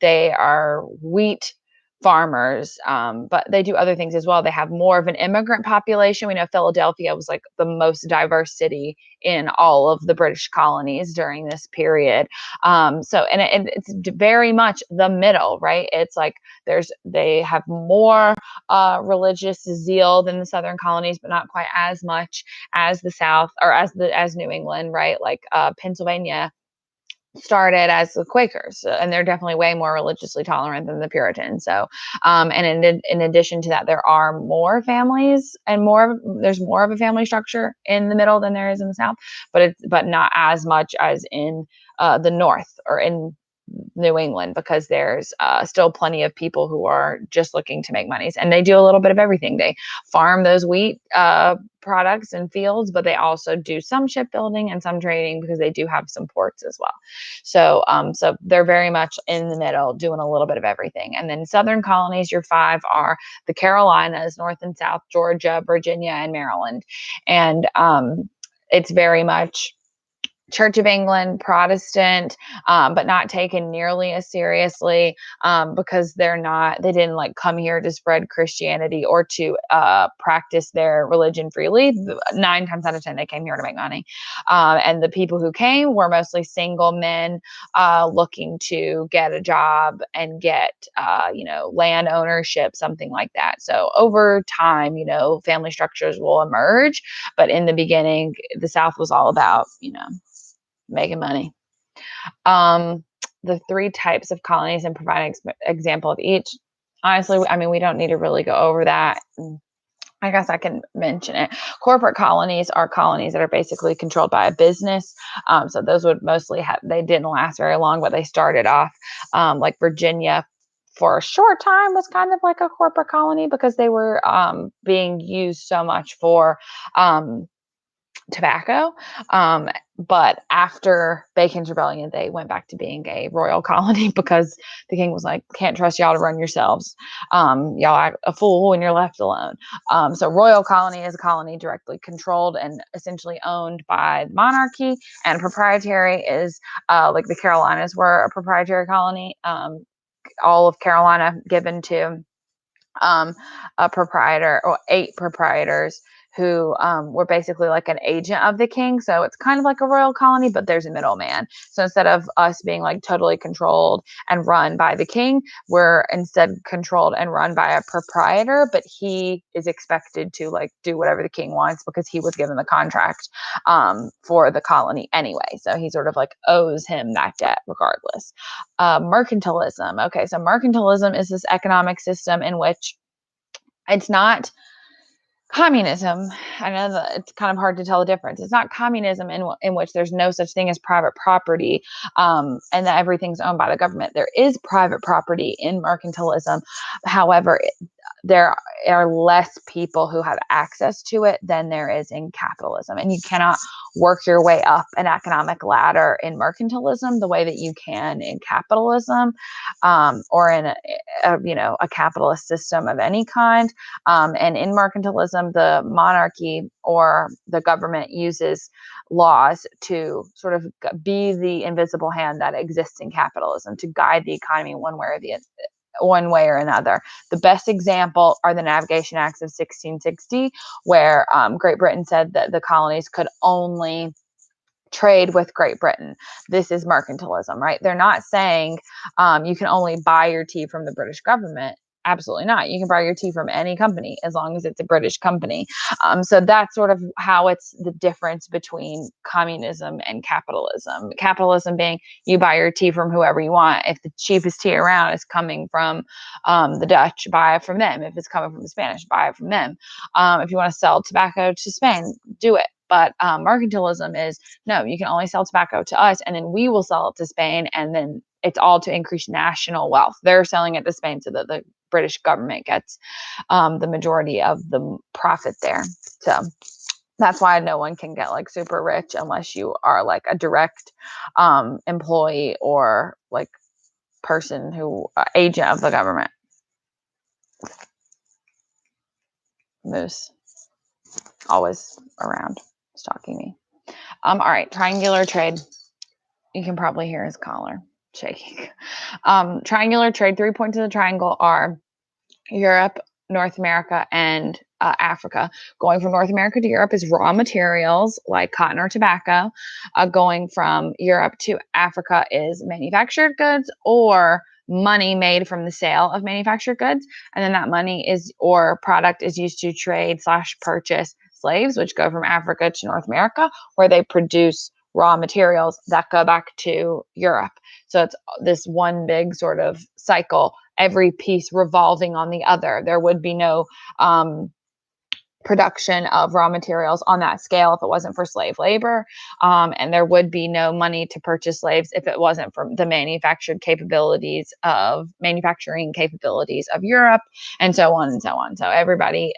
They are wheat farmers, but they do other things as well. They have more of an immigrant population. We know Philadelphia was like the most diverse city in all of the British colonies during this period. It's very much the middle, right? It's like they have more religious zeal than the Southern colonies, but not quite as much as the South or as New England, right? Like Pennsylvania started as the Quakers, and they're definitely way more religiously tolerant than the Puritans. So, and in addition to that, there are more families and there's more of a family structure in the middle than there is in the South, but not as much as in the North or in New England, because there's still plenty of people who are just looking to make monies, and they do a little bit of everything. They farm those wheat products and fields, but they also do some shipbuilding and some trading because they do have some ports as well. So they're very much in the middle, doing a little bit of everything. And then Southern colonies, your 5 are the Carolinas, North and South Georgia, Virginia, and Maryland, and it's very much Church of England, Protestant, but not taken nearly as seriously because they didn't like come here to spread Christianity or to practice their religion freely. 9 times out of 10, they came here to make money. And the people who came were mostly single men looking to get a job and get, land ownership, something like that. So over time, family structures will emerge. But in the beginning, the South was all about, making money. The 3 types of colonies and provide an example of each. Honestly, I mean, we don't need to really go over that. I guess I can mention it. Corporate colonies are colonies that are basically controlled by a business. So those would mostly they didn't last very long, but they started off like Virginia for a short time was kind of like a corporate colony because they were being used so much for tobacco. But after Bacon's Rebellion, they went back to being a royal colony because the king was like, can't trust y'all to run yourselves. Y'all act a fool when you're left alone. So royal colony is a colony directly controlled and essentially owned by the monarchy, and proprietary is like the Carolinas were a proprietary colony. All of Carolina given to a proprietor or 8 proprietors who were basically like an agent of the king. So it's kind of like a royal colony, but there's a middleman. So instead of us being like totally controlled and run by the king, we're instead controlled and run by a proprietor, but he is expected to like do whatever the king wants because he was given the contract for the colony anyway. So he sort of like owes him that debt regardless. Mercantilism. Okay, so mercantilism is this economic system in which it's not communism. I know that it's kind of hard to tell the difference. It's not communism in which there's no such thing as private property and that everything's owned by the government. There is private property in mercantilism. However, there are less people who have access to it than there is in capitalism. And you cannot work your way up an economic ladder in mercantilism the way that you can in capitalism or in a capitalist system of any kind. And in mercantilism, the monarchy or the government uses laws to sort of be the invisible hand that exists in capitalism to guide the economy one way or another. The best example are the Navigation Acts of 1660, where Great Britain said that the colonies could only trade with Great Britain. This is mercantilism, right? They're not saying you can only buy your tea from the British government. Absolutely not. You can buy your tea from any company as long as it's a British company. So that's sort of how it's the difference between communism and capitalism. Capitalism being you buy your tea from whoever you want. If the cheapest tea around is coming from the Dutch, buy it from them. If it's coming from the Spanish, buy it from them. If you want to sell tobacco to Spain, do it. But mercantilism is no, you can only sell tobacco to us, and then we will sell it to Spain, and then it's all to increase national wealth. They're selling it to Spain so that the British government gets the majority of the profit there. So that's why no one can get like super rich unless you are like a direct employee or like person who agent of the government. Moose, always around, stalking me. All right, triangular trade. You can probably hear his collar shaking. Triangular trade, 3 points of the triangle are Europe, North America, and Africa. Going from North America to Europe is raw materials like cotton or tobacco. Going from Europe to Africa is manufactured goods or money made from the sale of manufactured goods. And then that money is or product is used to trade / purchase slaves, which go from Africa to North America, where they produce raw materials that go back to Europe. So it's this one big sort of cycle, every piece revolving on the other. There would be no production of raw materials on that scale if it wasn't for slave labor. And there would be no money to purchase slaves if it wasn't for the manufacturing capabilities of Europe, and so on and so on. So everybody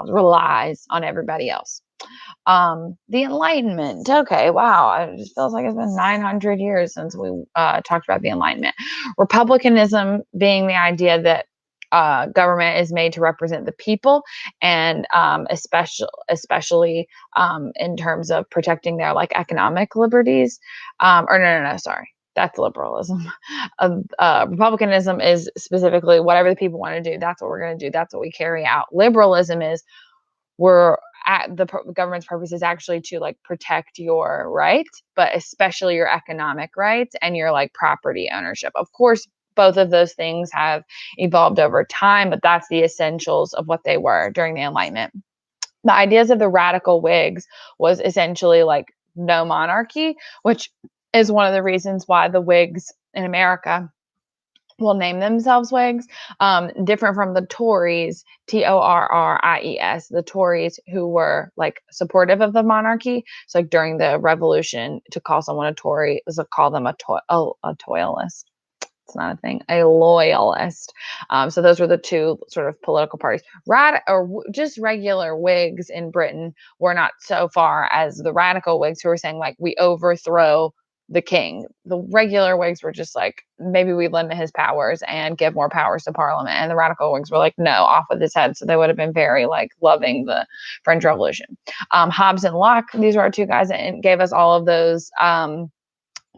relies on everybody else. The Enlightenment. Okay, wow. It just feels like it's been 900 years since we talked about the Enlightenment. Republicanism being the idea that government is made to represent the people, and especially in terms of protecting their like economic liberties. Sorry. That's liberalism. Republicanism is specifically whatever the people want to do. That's what we're going to do. That's what we carry out. Liberalism is the government's purpose is actually to like protect your rights, but especially your economic rights and your like property ownership. Of course, both of those things have evolved over time, but that's the essentials of what they were during the Enlightenment. The ideas of the radical Whigs was essentially like no monarchy, which is one of the reasons why the Whigs in America will name themselves Whigs, different from the Tories, Torries, the Tories who were like supportive of the monarchy. So like during the Revolution, to call someone a Tory was to call them a toilist. It's not a thing, a loyalist. So those were the two sort of political parties. Just regular Whigs in Britain were not so far as the radical Whigs who were saying like we overthrow the king. The regular Whigs were just like, maybe we limit his powers and give more powers to Parliament. And the radical Whigs were like, no, off with his head. So they would have been very like loving the French Revolution. Hobbes and Locke, these were our two guys that gave us all of those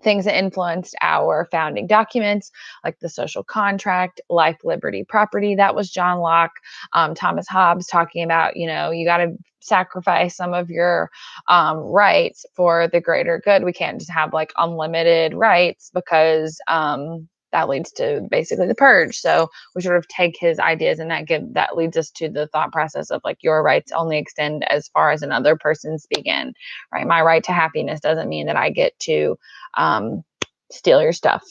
things that influenced our founding documents, like the social contract, life, liberty, property. That was John Locke. Thomas Hobbes talking about, you got to sacrifice some of your rights for the greater good. We can't just have like unlimited rights because that leads to basically the purge. So we sort of take his ideas and that leads us to the thought process of like your rights only extend as far as another person's begin, right? My right to happiness doesn't mean that I get to steal your stuff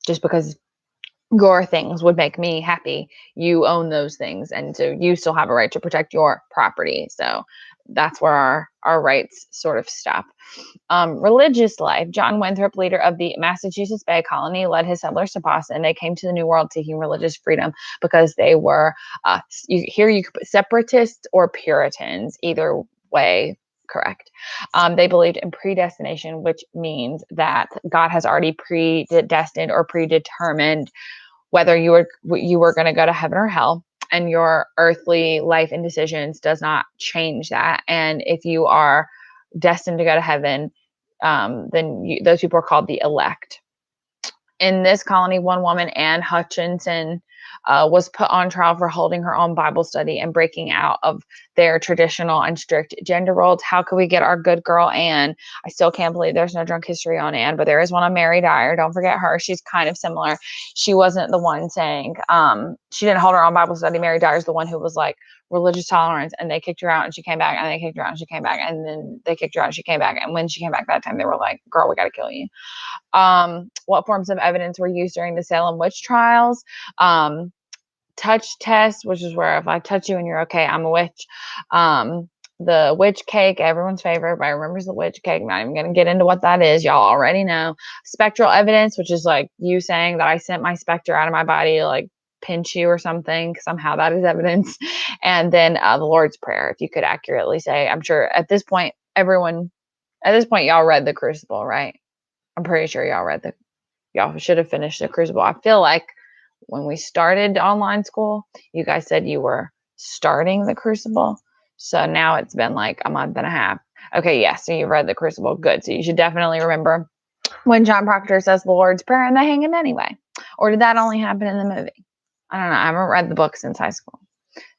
just because your things would make me happy. You own those things, and so you still have a right to protect your property. So that's where our rights sort of stop. Religious life. John Winthrop, leader of the Massachusetts Bay Colony, led his settlers to Boston. They came to the New World seeking religious freedom because they were you could put separatists or Puritans, either way correct. They believed in predestination, which means that God has already predestined or predetermined whether you were going to go to heaven or hell, and your earthly life and decisions does not change that. And if you are destined to go to heaven, then those people are called the elect. In this colony, one woman, Anne Hutchinson, was put on trial for holding her own Bible study and breaking out of their traditional and strict gender roles. How could we get our good girl Anne? I still can't believe there's no drunk history on Anne, but there is one on Mary Dyer. Don't forget her. She's kind of similar. She wasn't the one saying, she didn't hold her own Bible study. Mary Dyer's the one who was like, religious tolerance, and they kicked her out and she came back, and they kicked her out and she came back, and then they kicked her out and she came back. And when she came back that time, they were like, girl, we got to kill you. What forms of evidence were used during the Salem witch trials? Touch test, which is where if I touch you and you're okay, I'm a witch. The witch cake, everyone's favorite. Everybody remembers the witch cake. I'm not even going to get into what that is. Y'all already know. Spectral evidence, which is like you saying that I sent my specter out of my body to like pinch you or something. Somehow that is evidence. And then the Lord's Prayer, if you could accurately say. I'm sure at this point, y'all read the Crucible, right? I'm pretty sure y'all should have finished the Crucible. I feel like when we started online school, you guys said you were starting the Crucible. So now it's been like a month and a half. Okay, yeah, so you've read the Crucible. Good. So you should definitely remember when John Proctor says the Lord's Prayer and they hang him anyway. Or did that only happen in the movie? I don't know. I haven't read the book since high school.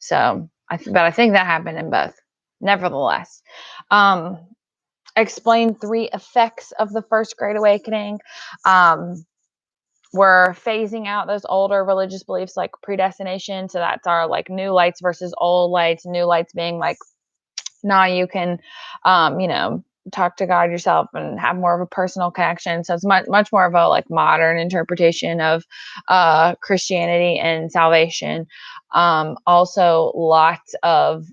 So, but I think that happened in both. Nevertheless, explain 3 effects of the First Great Awakening. We're phasing out those older religious beliefs like predestination. So that's our like new lights versus old lights. New lights being like, now you can, talk to God yourself and have more of a personal connection. So it's much more of a like modern interpretation of Christianity and salvation. Also, lots of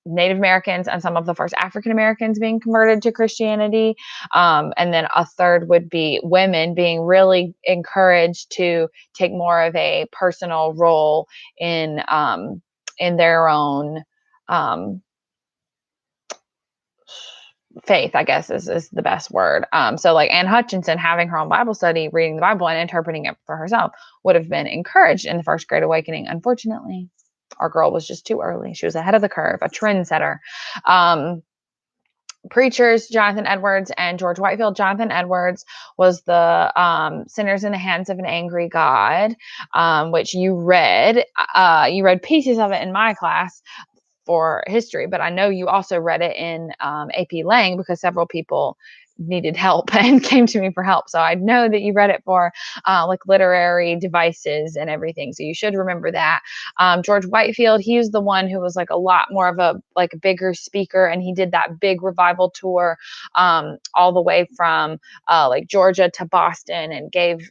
Native Americans and some of the first African Americans being converted to Christianity. And then a third would be women being really encouraged to take more of a personal role in their own faith, I guess is the best word. So like Anne Hutchinson having her own Bible study, reading the Bible and interpreting it for herself would have been encouraged in the First Great Awakening. Unfortunately, our girl was just too early. She was ahead of the curve, a trendsetter. Preachers, Jonathan Edwards and George Whitefield. Jonathan Edwards was the Sinners in the Hands of an Angry God, which you read. You read pieces of it in my class for history, but I know you also read it in AP Lang because several people needed help and came to me for help. So I know that you read it for like literary devices and everything. So you should remember that. George Whitefield, he was the one who was like a lot more of a like bigger speaker, and he did that big revival tour all the way from like Georgia to Boston, and gave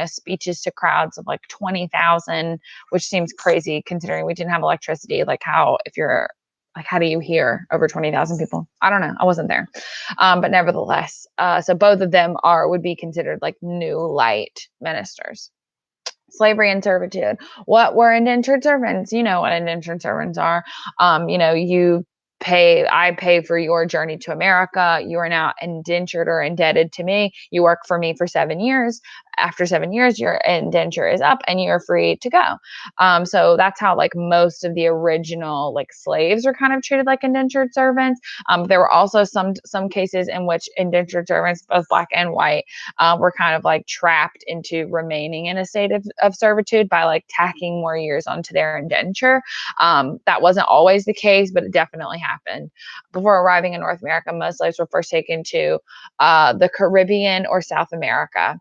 speeches to crowds of like 20,000, which seems crazy considering we didn't have electricity. Like how do you hear over 20,000 people? I don't know. I wasn't there. But nevertheless, so both of them would be considered like new light ministers. Slavery and servitude. What were indentured servants? You know what indentured servants are. I pay for your journey to America. You are now indentured or indebted to me. You work for me for 7 years. After 7 years, your indenture is up and you're free to go. So that's how like most of the original like slaves were kind of treated like indentured servants. There were also some cases in which indentured servants, both black and white, were kind of like trapped into remaining in a state of servitude by like tacking more years onto their indenture. That wasn't always the case, but it definitely happened. Before arriving in North America, most slaves were first taken to the Caribbean or South America.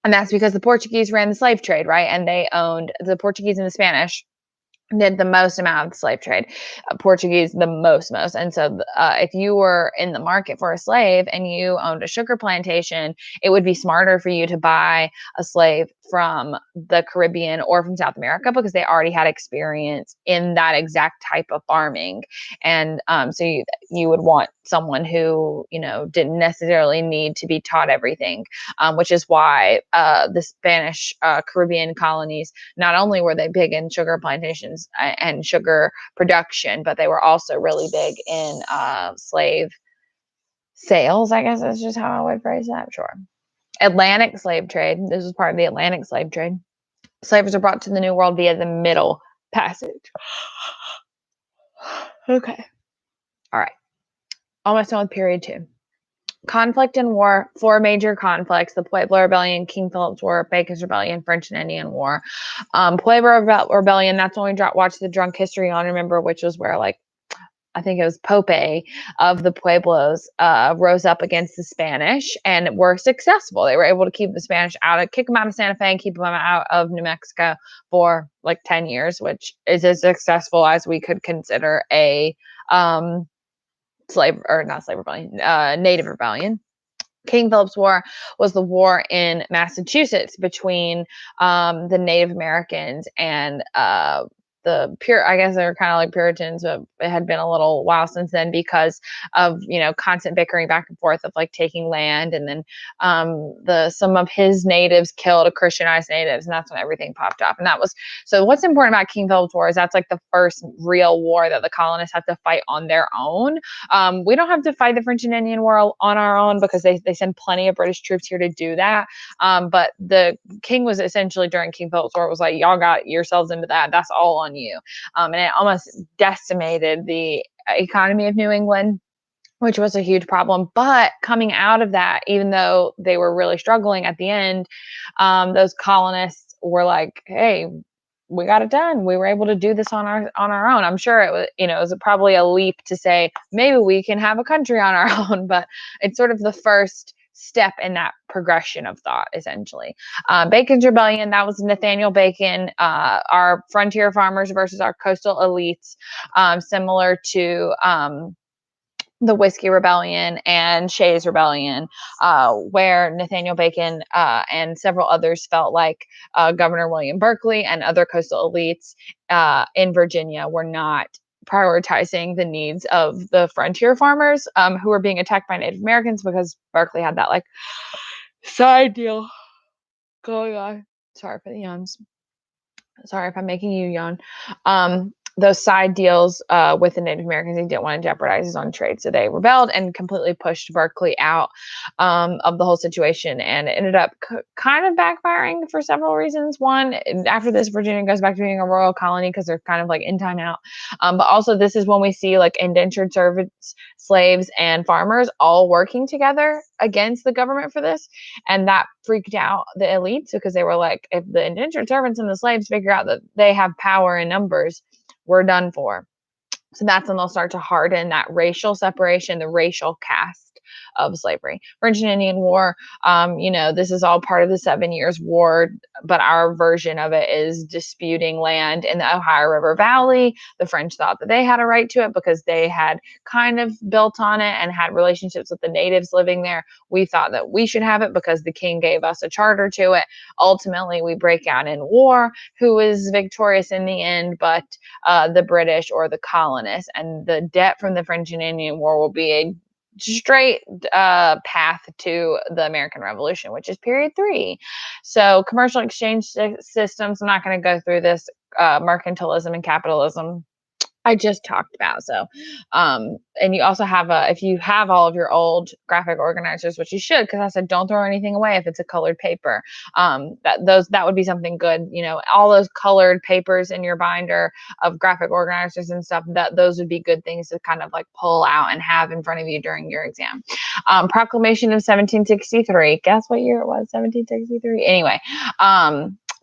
And that's because the Portuguese ran the slave trade, right? And they owned the Portuguese and the Spanish did the most amount of the slave trade. Portuguese, the most. And so if you were in the market for a slave and you owned a sugar plantation, it would be smarter for you to buy a slave from the Caribbean or from South America because they already had experience in that exact type of farming. And so you would want someone who, didn't necessarily need to be taught everything, which is why the Spanish Caribbean colonies, not only were they big in sugar plantations and sugar production, but they were also really big in slave sales, I guess that's just how I would phrase that. Sure. Atlantic slave trade. This was part of the Atlantic slave trade. Slaves were brought to the New World via the Middle Passage. Okay. All right. Almost done with period 2. Conflict and war, 4 major conflicts: the Pueblo Rebellion, King Philip's War, Bacon's Rebellion, French and Indian War. Pueblo Rebellion, that's when we watched the Drunk History on, remember, which was where, like, I think it was Pope of the Pueblos rose up against the Spanish and were successful. They were able to keep the Spanish kick them out of Santa Fe and keep them out of New Mexico for like 10 years, which is as successful as we could consider a native rebellion. King Philip's War was the war in Massachusetts between the Native Americans and I guess they were kind of like Puritans, but it had been a little while since then because of, constant bickering back and forth of like taking land. And then some of his natives killed Christianized natives, and that's when everything popped up. And so what's important about King Philip's War is that's like the first real war that the colonists had to fight on their own. We don't have to fight the French and Indian War on our own because they send plenty of British troops here to do that. But the king was essentially, during King Philip's War, was like, y'all got yourselves into that. That's all on you. And it almost decimated the economy of New England, which was a huge problem. But coming out of that, even though they were really struggling at the end, those colonists were like, hey, we got it done. We were able to do this on our own. I'm sure it was, it was probably a leap to say maybe we can have a country on our own, but it's sort of the first step in that progression of thought, essentially. Bacon's Rebellion, that was Nathaniel Bacon, our frontier farmers versus our coastal elites, similar to the Whiskey Rebellion and Shays Rebellion, where Nathaniel Bacon and several others felt like Governor William Berkeley and other coastal elites in Virginia were not prioritizing the needs of the frontier farmers who were being attacked by Native Americans, because Berkeley had that like side deal going on. Sorry for the yawns. Sorry if I'm making you yawn. Those side deals with the Native Americans, he didn't want to jeopardize his own trade. So they rebelled and completely pushed Berkeley out of the whole situation. And it ended up kind of backfiring for several reasons. One, after this, Virginia goes back to being a royal colony because they're kind of like in timeout. But also, this is when we see like indentured servants, slaves, and farmers all working together against the government for this. And that freaked out the elites, because they were like, if the indentured servants and the slaves figure out that they have power in numbers, we're done for. So that's when they'll start to harden that racial separation, the racial caste of slavery. French and Indian War, this is all part of the 7 Years' War, but our version of it is disputing land in the Ohio River Valley. The French thought that they had a right to it because they had kind of built on it and had relationships with the natives living there. We thought that we should have it because the king gave us a charter to it. Ultimately, we break out in war. Who is victorious in the end but the British or the colonists? And the debt from the French and Indian War will be a straight path to the American Revolution, which is period 3. So commercial exchange systems, I'm not going to go through this, mercantilism and capitalism I just talked about. So, and you also have if you have all of your old graphic organizers, which you should, because I said don't throw anything away if it's a colored paper. That would be something good. All those colored papers in your binder of graphic organizers and stuff. Those would be good things to kind of like pull out and have in front of you during your exam. Proclamation of 1763. Guess what year it was? 1763. Anyway.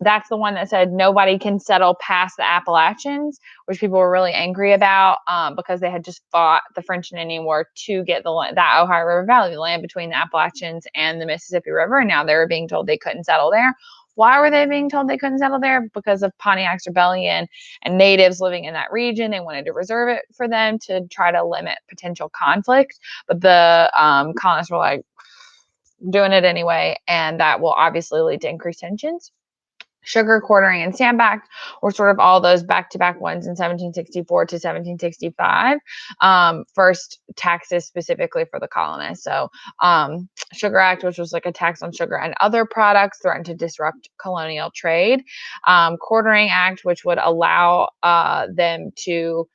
That's the one that said nobody can settle past the Appalachians, which people were really angry about because they had just fought the French and Indian War to get that Ohio River Valley, the land between the Appalachians and the Mississippi River. And now they were being told they couldn't settle there. Why were they being told they couldn't settle there? Because of Pontiac's rebellion and natives living in that region. They wanted to reserve it for them to try to limit potential conflict. But the colonists were like, doing it anyway. And that will obviously lead to increased tensions. Sugar, quartering, and stamp act were sort of all those back-to-back ones in 1764 to 1765. First taxes specifically for the colonists. So Sugar Act, which was like a tax on sugar and other products, threatened to disrupt colonial trade. Quartering Act, which would allow them to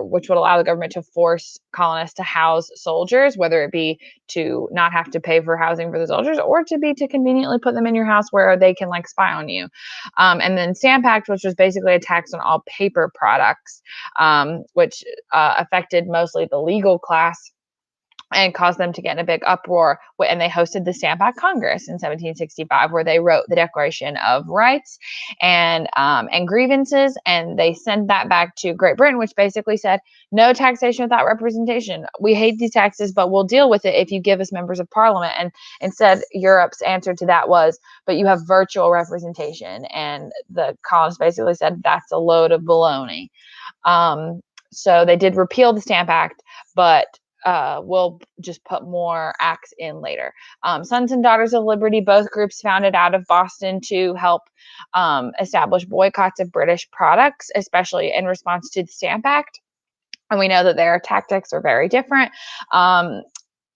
which would allow the government to force colonists to house soldiers, whether it be to not have to pay for housing for the soldiers or to conveniently put them in your house where they can like spy on you. And then Stamp Act, which was basically a tax on all paper products, which affected mostly the legal class. and caused them to get in a big uproar. And they hosted the Stamp Act Congress in 1765, where they wrote the Declaration of Rights and grievances, and they sent that back to Great Britain, which basically said, no taxation without representation. We hate these taxes, but we'll deal with it if you give us members of parliament. And instead, Europe's answer to that was, but you have virtual representation. And the colonists basically said, that's a load of baloney. So they did repeal the Stamp Act, but we'll just put more acts in later. Sons and Daughters of Liberty, both groups founded out of Boston to help establish boycotts of British products, especially in response to the Stamp Act. And we know that their tactics are very different.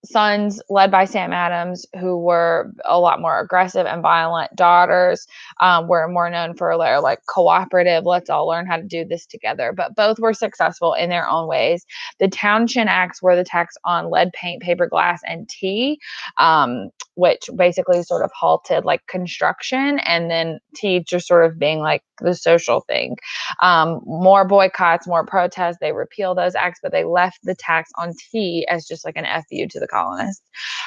Sons led by Sam Adams, who were a lot more aggressive and violent. Daughters were more known for their like cooperative, let's all learn how to do this together. But both were successful in their own ways. The Townshend Acts were the tax on lead paint, paper glass, and tea, which basically sort of halted like construction, and then tea just sort of being like the social thing. More boycotts, more protests. They repealed those acts, but they left the tax on tea as just like an FU to the colonists.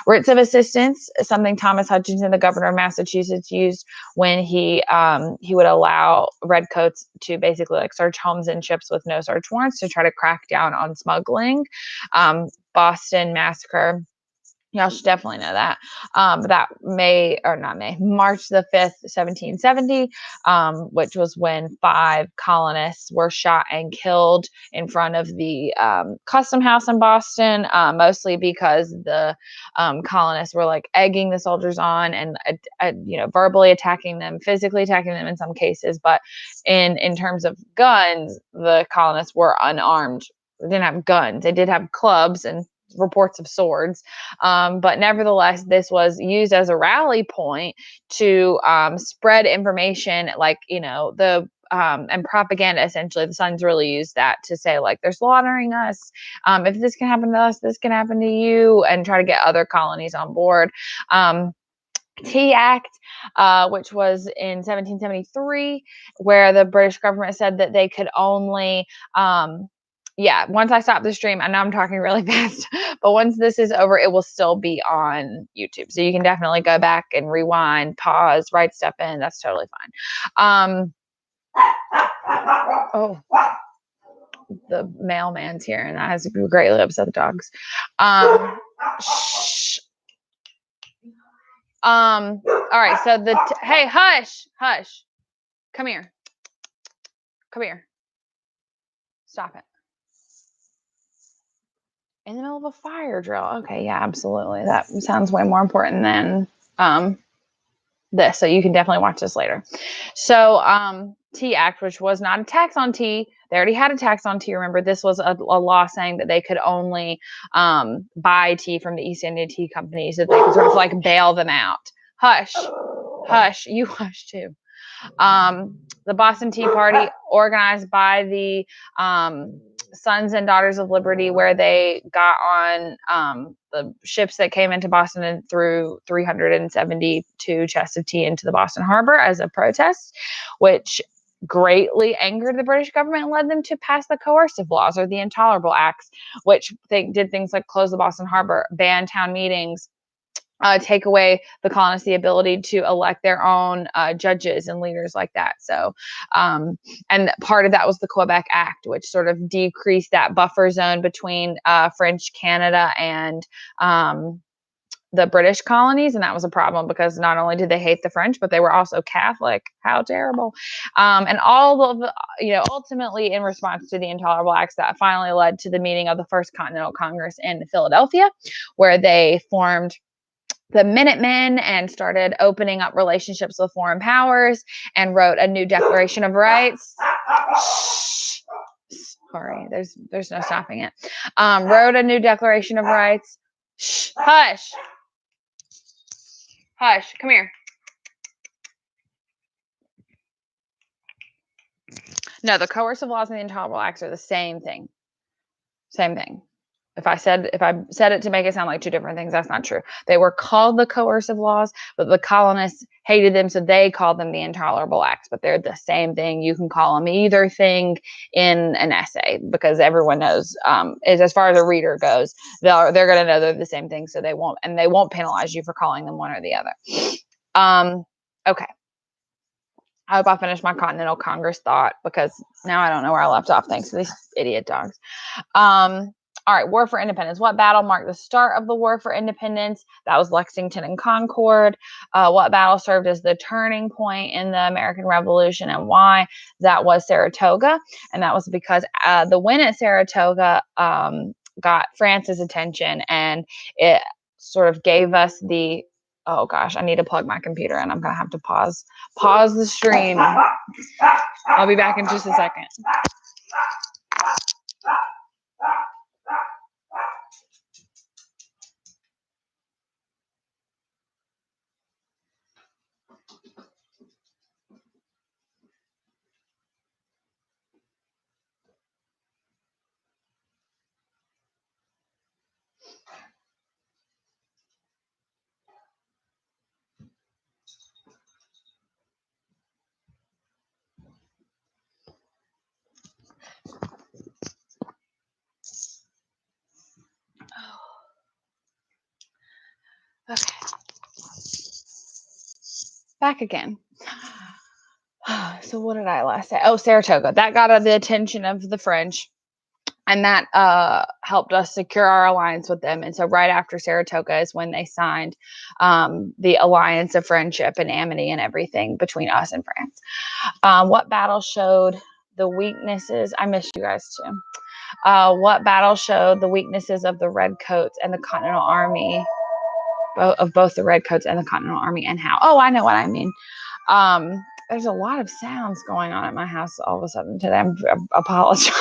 Writs of assistance, something Thomas Hutchinson, the governor of Massachusetts, used when he would allow redcoats to basically like search homes and ships with no search warrants to try to crack down on smuggling. Boston Massacre. Y'all should definitely know that. That March the 5th, 1770, which was when 5 colonists were shot and killed in front of the custom house in Boston, mostly because the colonists were like egging the soldiers on and, verbally attacking them, physically attacking them in some cases. But in terms of guns, the colonists were unarmed. They didn't have guns. They did have clubs and reports of swords. But nevertheless, this was used as a rally point to spread information, like, and propaganda. Essentially, the Sons really used that to say, like, they're slaughtering us. If this can happen to us, this can happen to you, and try to get other colonies on board. Tea Act, which was in 1773, where the British government said that they could only once I stop the stream, I know I'm talking really fast, but once this is over, it will still be on YouTube. So you can definitely go back and rewind, pause, write stuff in. That's totally fine. The mailman's here, and that has greatly upset the dogs. Shh. All right. So hey, hush. Come here. Stop it. In the middle of a fire drill. Okay, yeah, absolutely. That sounds way more important than this. So you can definitely watch this later. So Tea Act, which was not a tax on tea. They already had a tax on tea. Remember, this was a law saying that they could only buy tea from the East India Tea Company, so that they could sort of like bail them out. Hush. You hush too. The Boston Tea Party, organized by the Sons and Daughters of Liberty, where they got on the ships that came into Boston and threw 372 chests of tea into the Boston harbor as a protest, which greatly angered the British government and led them to pass the Coercive Laws, or the Intolerable Acts, which did things like close the Boston harbor, ban town meetings, take away the colonists the ability to elect their own judges and leaders like that. So, and part of that was the Quebec Act, which sort of decreased that buffer zone between French Canada and the British colonies. And that was a problem because not only did they hate the French, but they were also Catholic. How terrible. And all of, ultimately in response to the Intolerable Acts, that finally led to the meeting of the First Continental Congress in Philadelphia, where they formed the Minutemen and started opening up relationships with foreign powers and wrote a new Declaration of Rights. Sorry, there's no stopping it. Wrote a new Declaration of Rights. Hush. Come here. No, the Coercive Laws and the Intolerable Acts are the same thing. If I said it to make it sound like two different things, that's not true. They were called the Coercive Laws, but the colonists hated them, so they called them the Intolerable Acts. But they're the same thing. You can call them either thing in an essay, because everyone knows, as far as a reader goes, they're going to know they're the same thing, so they won't penalize you for calling them one or the other. Okay. I hope I finished my Continental Congress thought, because now I don't know where I left off thanks to these idiot dogs. All right, War for Independence. What battle marked the start of the War for Independence? That was Lexington and Concord. What battle served as the turning point in the American Revolution, and why? That was Saratoga, and that was because the win at Saratoga got France's attention, and it sort of gave us the, oh gosh, I need to plug my computer in. I'm going to have to pause the stream. I'll be back in just a second. Okay. Back again. So what did I last say? Oh, Saratoga. That got the attention of the French, and that helped us secure our alliance with them. And so right after Saratoga is when they signed the alliance of friendship and amity and everything between us and France. What battle showed the weaknesses? I missed you guys too. What battle showed the weaknesses of the Redcoats and the Continental Army, of both the Redcoats and the Continental Army, and how? Oh, I know what I mean. There's a lot of sounds going on at my house all of a sudden today. I apologize.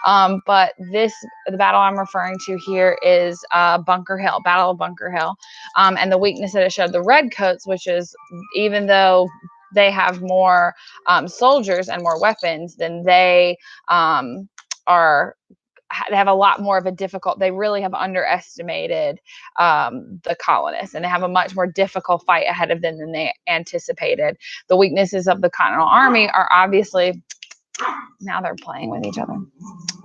But the battle I'm referring to here is Bunker Hill, Battle of Bunker Hill. And the weakness that it showed the Redcoats, which is, even though they have more soldiers and more weapons, then they have a lot more of a difficult, they really have underestimated the colonists, and they have a much more difficult fight ahead of them than they anticipated. The weaknesses of the Continental Army are obviously, now they're playing with each other.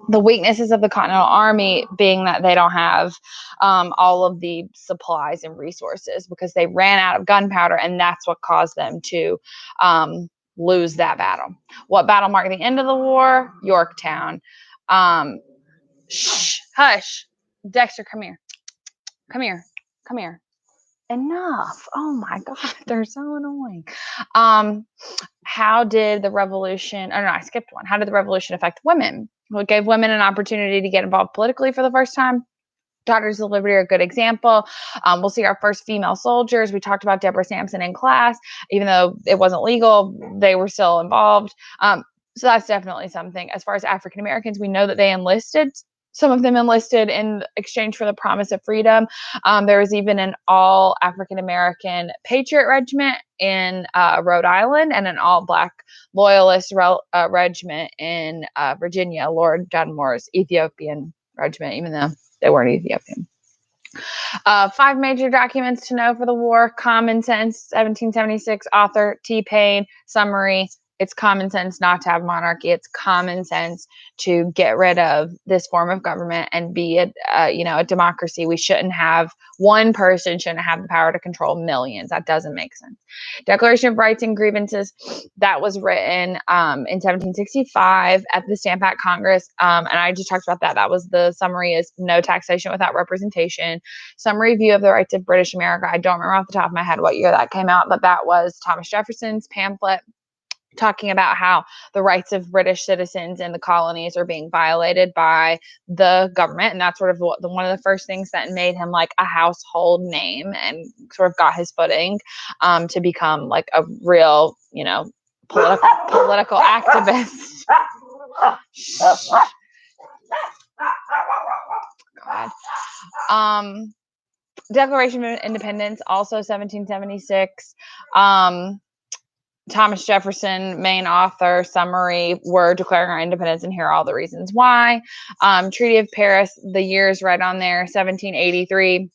The weaknesses of the Continental Army being that they don't have all of the supplies and resources, because they ran out of gunpowder, and that's what caused them to lose that battle. What battle marked the end of the war? Yorktown. Shh, hush. Dexter, come here. Come here. Come here. Enough. Oh my God, they're so annoying. How did the revolution, oh no, I skipped one. How did the revolution affect women? Well, it gave women an opportunity to get involved politically for the first time. Daughters of Liberty are a good example. We'll see our first female soldiers. We talked about Deborah Sampson in class. Even though it wasn't legal, they were still involved. So that's definitely something. As far as African Americans, we know that they enlisted. Some of them enlisted in exchange for the promise of freedom. There was even an all African American Patriot Regiment in Rhode Island, and an all Black Loyalist regiment in Virginia, Lord Dunmore's Ethiopian regiment, even though they weren't Ethiopian. 5 major documents to know for the war. Common Sense, 1776, author T. Paine. Summary: it's common sense not to have monarchy. It's common sense to get rid of this form of government and be a democracy. We shouldn't have, one person shouldn't have the power to control millions. That doesn't make sense. Declaration of Rights and Grievances, that was written in 1765 at the Stamp Act Congress. And I just talked about that. That was the summary: is no taxation without representation. Summary view of the rights of British America. I don't remember off the top of my head what year that came out, but that was Thomas Jefferson's pamphlet, talking about how the rights of British citizens in the colonies are being violated by the government. And that's sort of one of the first things that made him like a household name, and sort of got his footing to become like a real, political activist. God. Declaration of Independence, also 1776. Thomas Jefferson, main author, summary, we're declaring our independence and here are all the reasons why. Treaty of Paris, the year's right on there, 1783,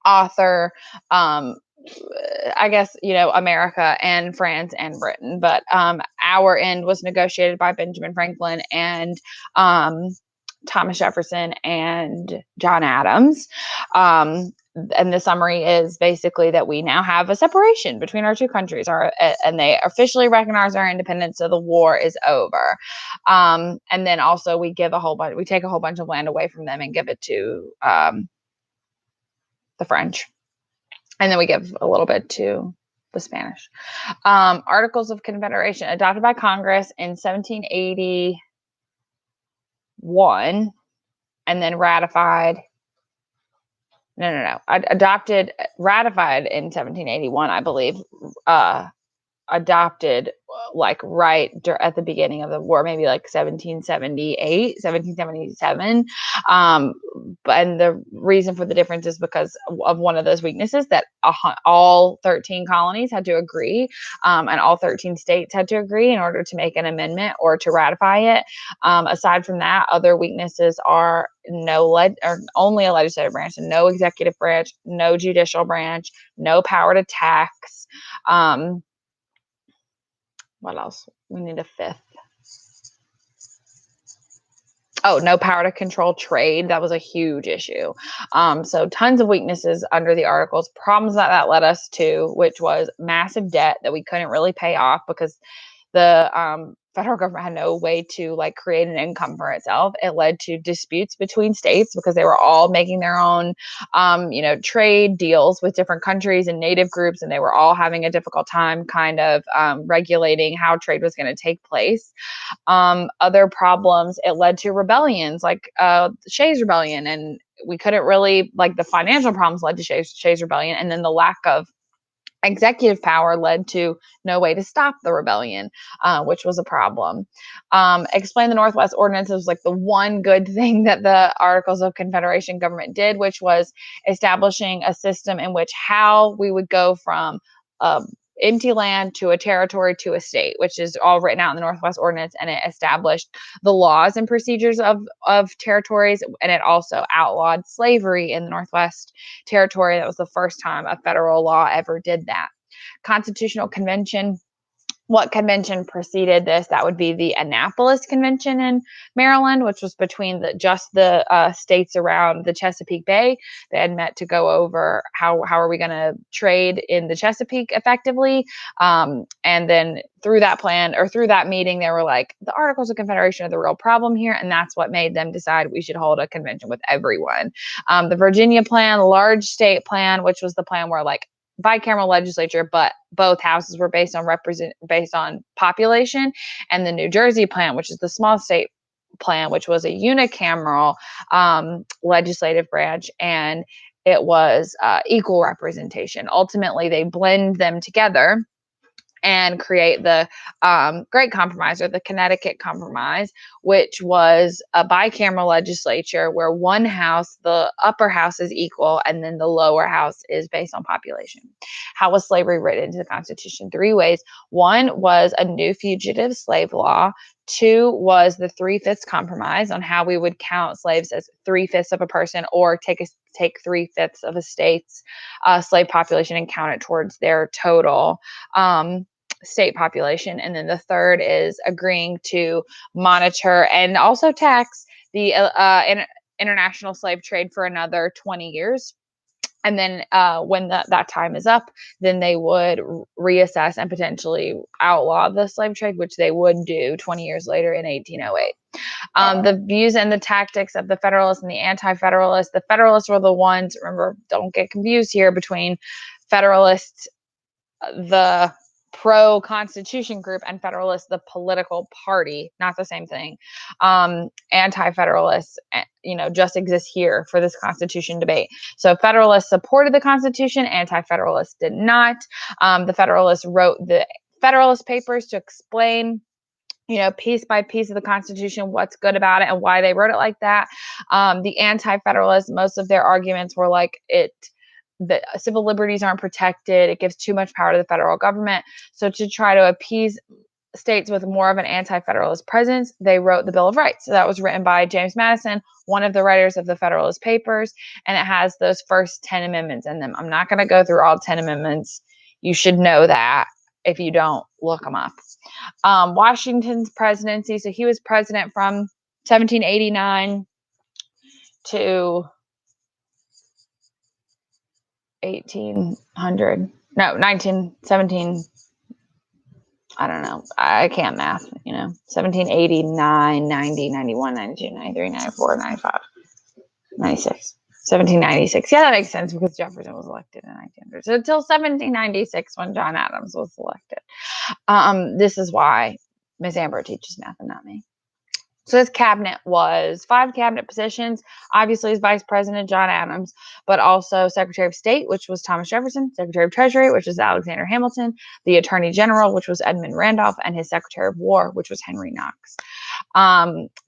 author, I guess, America and France and Britain, but our end was negotiated by Benjamin Franklin and Thomas Jefferson and John Adams. And the summary is basically that we now have a separation between our two countries, and they officially recognize our independence, so the war is over. And then also we take a whole bunch of land away from them and give it to the French. And then we give a little bit to the Spanish. Articles of Confederation adopted by Congress in 1781 and then ratified. Ratified in 1781, I believe. Adopted like right at the beginning of the war, maybe like 1778, 1777. And the reason for the difference is because of one of those weaknesses that all 13 colonies had to agree, and all 13 states had to agree in order to make an amendment or to ratify it. Aside from that, other weaknesses are only a legislative branch, and no executive branch, no judicial branch, no power to tax. What else? We need a fifth. Oh, no power to control trade. That was a huge issue. So tons of weaknesses under the articles. Problems that led us to, which was massive debt that we couldn't really pay off because the federal government had no way to like create an income for itself. It led to disputes between states because they were all making their own, trade deals with different countries and native groups, and they were all having a difficult time kind of regulating how trade was going to take place. Other problems, it led to rebellions like Shays Rebellion, and we couldn't really, like, the financial problems led to Shays Rebellion, and then the lack of executive power led to no way to stop the rebellion, which was a problem. Explain the Northwest Ordinance was like the one good thing that the Articles of Confederation government did, which was establishing a system in which how we would go from empty land to a territory to a state, which is all written out in the Northwest Ordinance, and it established the laws and procedures of territories, and it also outlawed slavery in the Northwest Territory. That was the first time a federal law ever did that. Constitutional Convention. What convention preceded this? That would be the Annapolis Convention in Maryland, which was between the states around the Chesapeake Bay. They had met to go over how are we going to trade in the Chesapeake effectively. And then through that meeting, they were like, the Articles of Confederation are the real problem here. And that's what made them decide we should hold a convention with everyone. The Virginia Plan, the large state plan, which was the plan where like bicameral legislature, but both houses were based on population, and the New Jersey plan, which is the small state plan, which was a unicameral legislative branch, and it was equal representation. Ultimately, they blend them together and create the Great Compromise, or the Connecticut Compromise, which was a bicameral legislature where one house, the upper house, is equal, and then the lower house is based on population. How was slavery written into the Constitution? 3 ways. 1 was a new fugitive slave law. 2 was the 3/5 compromise on how we would count slaves as 3/5 of a person, or take 3/5 of a state's slave population and count it towards their total state population. And then the 3rd is agreeing to monitor and also tax the international slave trade for another 20 years. And then when that time is up, then they would reassess and potentially outlaw the slave trade, which they would do 20 years later in 1808. The views and the tactics of the Federalists and the Anti-Federalists. The Federalists were the ones, remember, don't get confused here between Federalists, the pro-Constitution group, and Federalists, the political party. Not the same thing. Anti-Federalists, just exist here for this Constitution debate. So Federalists supported the Constitution, Anti-Federalists did not. The Federalists wrote the Federalist Papers to explain, piece by piece of the Constitution, what's good about it and why they wrote it like that. The Anti-Federalists, most of their arguments were like, it the civil liberties aren't protected. It gives too much power to the federal government. So to try to appease states with more of an anti-federalist presence, they wrote the Bill of Rights. So that was written by James Madison, one of the writers of the Federalist Papers, and it has those first 10 amendments in them. I'm not going to go through all 10 amendments. You should know that. If you don't, look them up. Washington's presidency. So he was president from 1789 to 1800. No, 1917. I don't know. I can't math, 1789, 90, 91, 92, 93, 94, 95, 96. 1796. Yeah, that makes sense because Jefferson was elected in 1900. So until 1796 when John Adams was elected. This is why Miss Amber teaches math and not me. So his cabinet was 5 cabinet positions, obviously as Vice President John Adams, but also Secretary of State, which was Thomas Jefferson, Secretary of Treasury, which was Alexander Hamilton, the Attorney General, which was Edmund Randolph, and his Secretary of War, which was Henry Knox.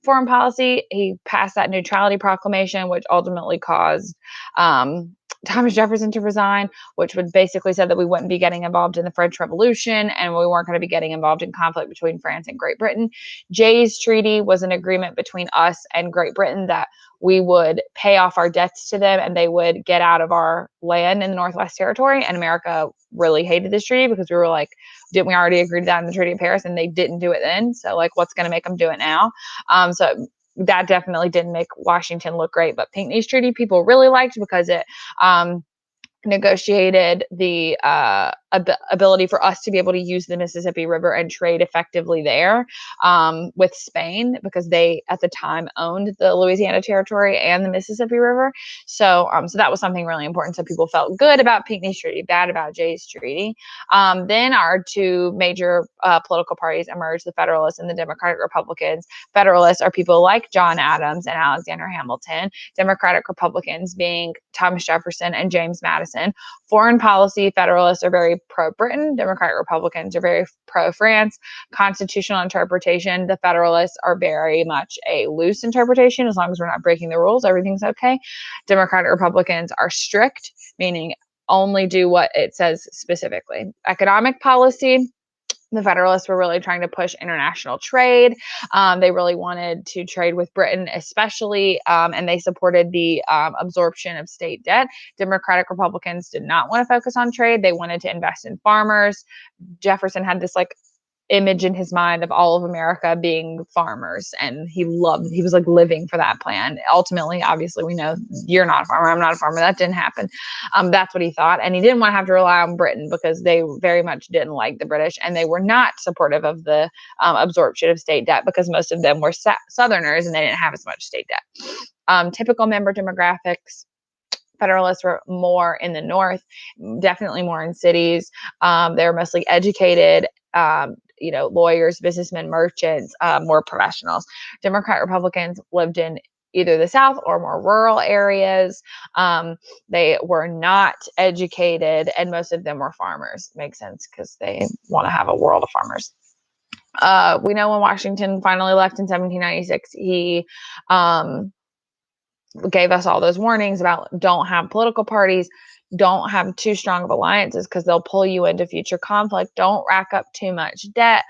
Foreign policy, he passed that neutrality proclamation, which ultimately caused Thomas Jefferson to resign, which would basically said that we wouldn't be getting involved in the French Revolution and we weren't going to be getting involved in conflict between France and Great Britain. Jay's Treaty was an agreement between us and Great Britain that we would pay off our debts to them and they would get out of our land in the Northwest Territory. And America really hated this treaty because we were like, didn't we already agree to that in the Treaty of Paris? And they didn't do it then. So like, what's going to make them do it now? So that definitely didn't make Washington look great, but Pinckney's Treaty people really liked because it negotiated the ability for us to be able to use the Mississippi River and trade effectively there with Spain because they at the time owned the Louisiana Territory and the Mississippi River. So that was something really important. So people felt good about Pinckney's Treaty, bad about Jay's Treaty. Then our 2 major political parties emerged, the Federalists and the Democratic Republicans. Federalists are people like John Adams and Alexander Hamilton. Democratic Republicans being Thomas Jefferson and James Madison. Foreign policy, Federalists are very pro-Britain. Democratic Republicans are very pro-France. Constitutional interpretation, the Federalists are very much a loose interpretation. As long as we're not breaking the rules, everything's okay. Democratic Republicans are strict, meaning only do what it says specifically. Economic policy, the Federalists were really trying to push international trade. They really wanted to trade with Britain, especially, and they supported the absorption of state debt. Democratic Republicans did not want to focus on trade. They wanted to invest in farmers. Jefferson had this image in his mind of all of America being farmers, and he was like living for that plan. Ultimately, obviously, we know you're not a farmer, I'm not a farmer. That didn't happen. That's what he thought, and he didn't want to have to rely on Britain because they very much didn't like the British, and they were not supportive of the absorption of state debt because most of them were Southerners and they didn't have as much state debt. Typical member demographics. Federalists were more in the North, definitely more in cities. They were mostly educated, lawyers, businessmen, merchants, more professionals. Democrat Republicans lived in either the South or more rural areas. They were not educated, and most of them were farmers. Makes sense because they want to have a world of farmers. We know when Washington finally left in 1796, he gave us all those warnings about don't have political parties, don't have too strong of alliances because they'll pull you into future conflict, don't rack up too much debt,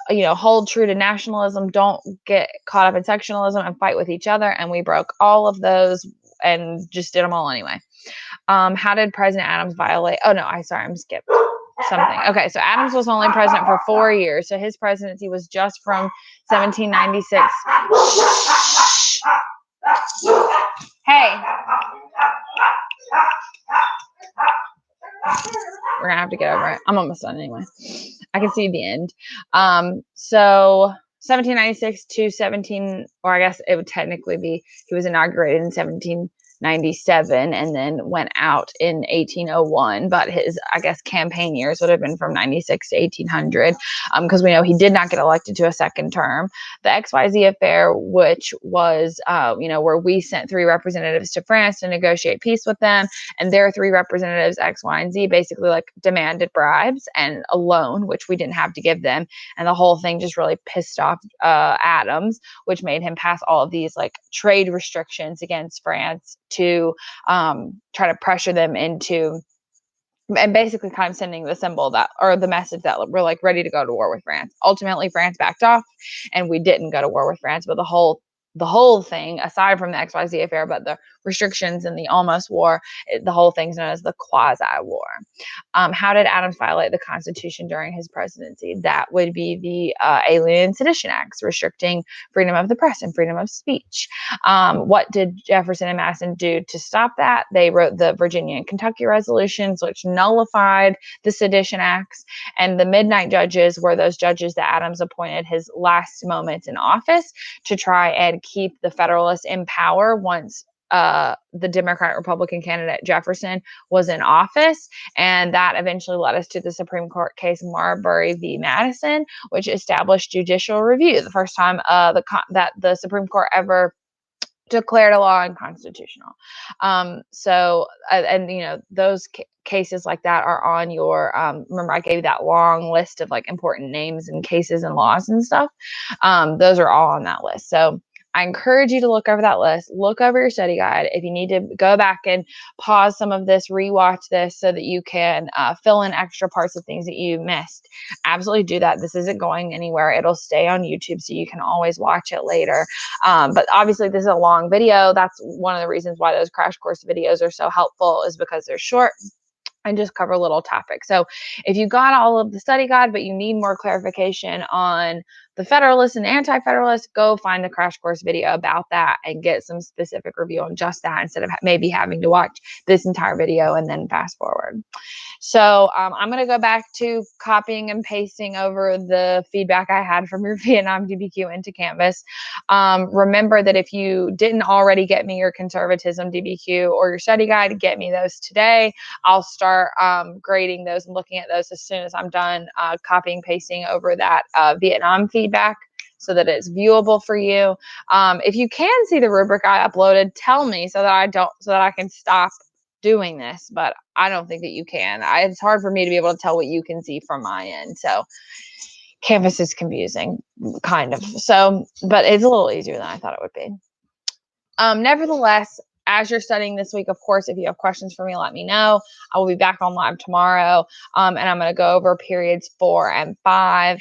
hold true to nationalism, don't get caught up in sectionalism and fight with each other. And we broke all of those and just did them all anyway. How did President Adams violate? Oh no, I'm skipped something. Okay, so Adams was only president for 4 years. So his presidency was just from 1796. Hey. We're gonna have to get over it. I'm almost done anyway. I can see the end. So 1796 to 17, or I guess it would technically be, he was inaugurated in 1797 and then went out in 1801, but his, I guess, campaign years would have been from 96 to 1800, because we know he did not get elected to a second term. The XYZ affair, which was, where we sent 3 representatives to France to negotiate peace with them, and their 3 representatives, X, Y, and Z, basically demanded bribes and a loan, which we didn't have to give them, and the whole thing just really pissed off Adams, which made him pass all of these trade restrictions against France to try to pressure them into, and basically kind of sending the symbol that, or the message that we're like ready to go to war with France. Ultimately, France backed off and we didn't go to war with France, but the whole thing, aside from the XYZ affair, but the restrictions and the almost war, the whole thing's known as the quasi-war. How did Adams violate the Constitution during his presidency? That would be the Alien and Sedition Acts, restricting freedom of the press and freedom of speech. What did Jefferson and Madison do to stop that? They wrote the Virginia and Kentucky resolutions, which nullified the Sedition Acts. And the Midnight Judges were those judges that Adams appointed his last moments in office to try and keep the Federalists in power once the Democrat Republican candidate Jefferson was in office. And that eventually led us to the Supreme Court case Marbury v. Madison, which established judicial review, the first time that the Supreme Court ever declared a law unconstitutional. Those cases like that are on your, remember I gave you that long list of like important names and cases and laws and stuff. Those are all on that list. So I encourage you to look over that list, look over your study guide. If you need to go back and pause some of this, rewatch this so that you can fill in extra parts of things that you missed, absolutely do that. This isn't going anywhere. It'll stay on YouTube so you can always watch it later. But obviously this is a long video. That's one of the reasons why those crash course videos are so helpful, is because they're short and just cover little topics. So if you got all of the study guide, but you need more clarification on the Federalists and Anti-Federalists, go find the crash course video about that and get some specific review on just that, instead of maybe having to watch this entire video and then fast forward. So I'm going to go back to copying and pasting over the feedback I had from your Vietnam DBQ into Canvas. Remember that if you didn't already get me your conservatism DBQ or your study guide, get me those today. I'll start grading those and looking at those as soon as I'm done copying, pasting over that Vietnam feedback, so that it's viewable for you. If you can see the rubric I uploaded, tell me so that I can stop doing this, but I don't think that you can. It's hard for me to be able to tell what you can see from my end. So Canvas is confusing, kind of. So, but it's a little easier than I thought it would be. Nevertheless, as you're studying this week, of course, if you have questions for me, let me know. I will be back on live tomorrow, and I'm going to go over periods 4 and 5.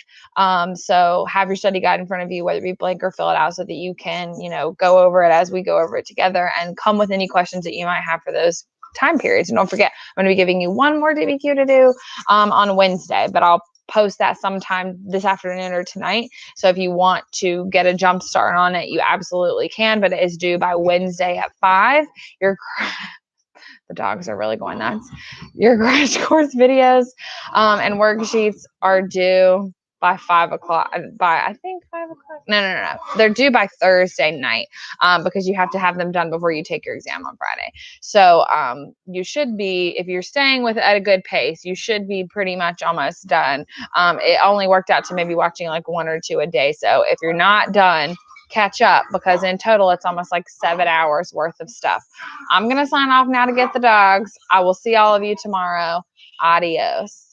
So have your study guide in front of you, whether it be blank or fill it out, so that you can, go over it as we go over it together, and come with any questions that you might have for those time periods. And don't forget, I'm going to be giving you one more DBQ to do on Wednesday, but I'll post that sometime this afternoon or tonight. So if you want to get a jump start on it, you absolutely can, but it is due by Wednesday at 5. The dogs are really going nuts. Your crash course videos and worksheets are due by 5 o'clock, I think 5 o'clock. No. They're due by Thursday night because you have to have them done before you take your exam on Friday. So you should be, if you're staying at a good pace, you should be pretty much almost done. It only worked out to maybe watching like 1 or 2 a day. So if you're not done, catch up, because in total it's almost like 7 hours worth of stuff. I'm going to sign off now to get the dogs. I will see all of you tomorrow. Adios.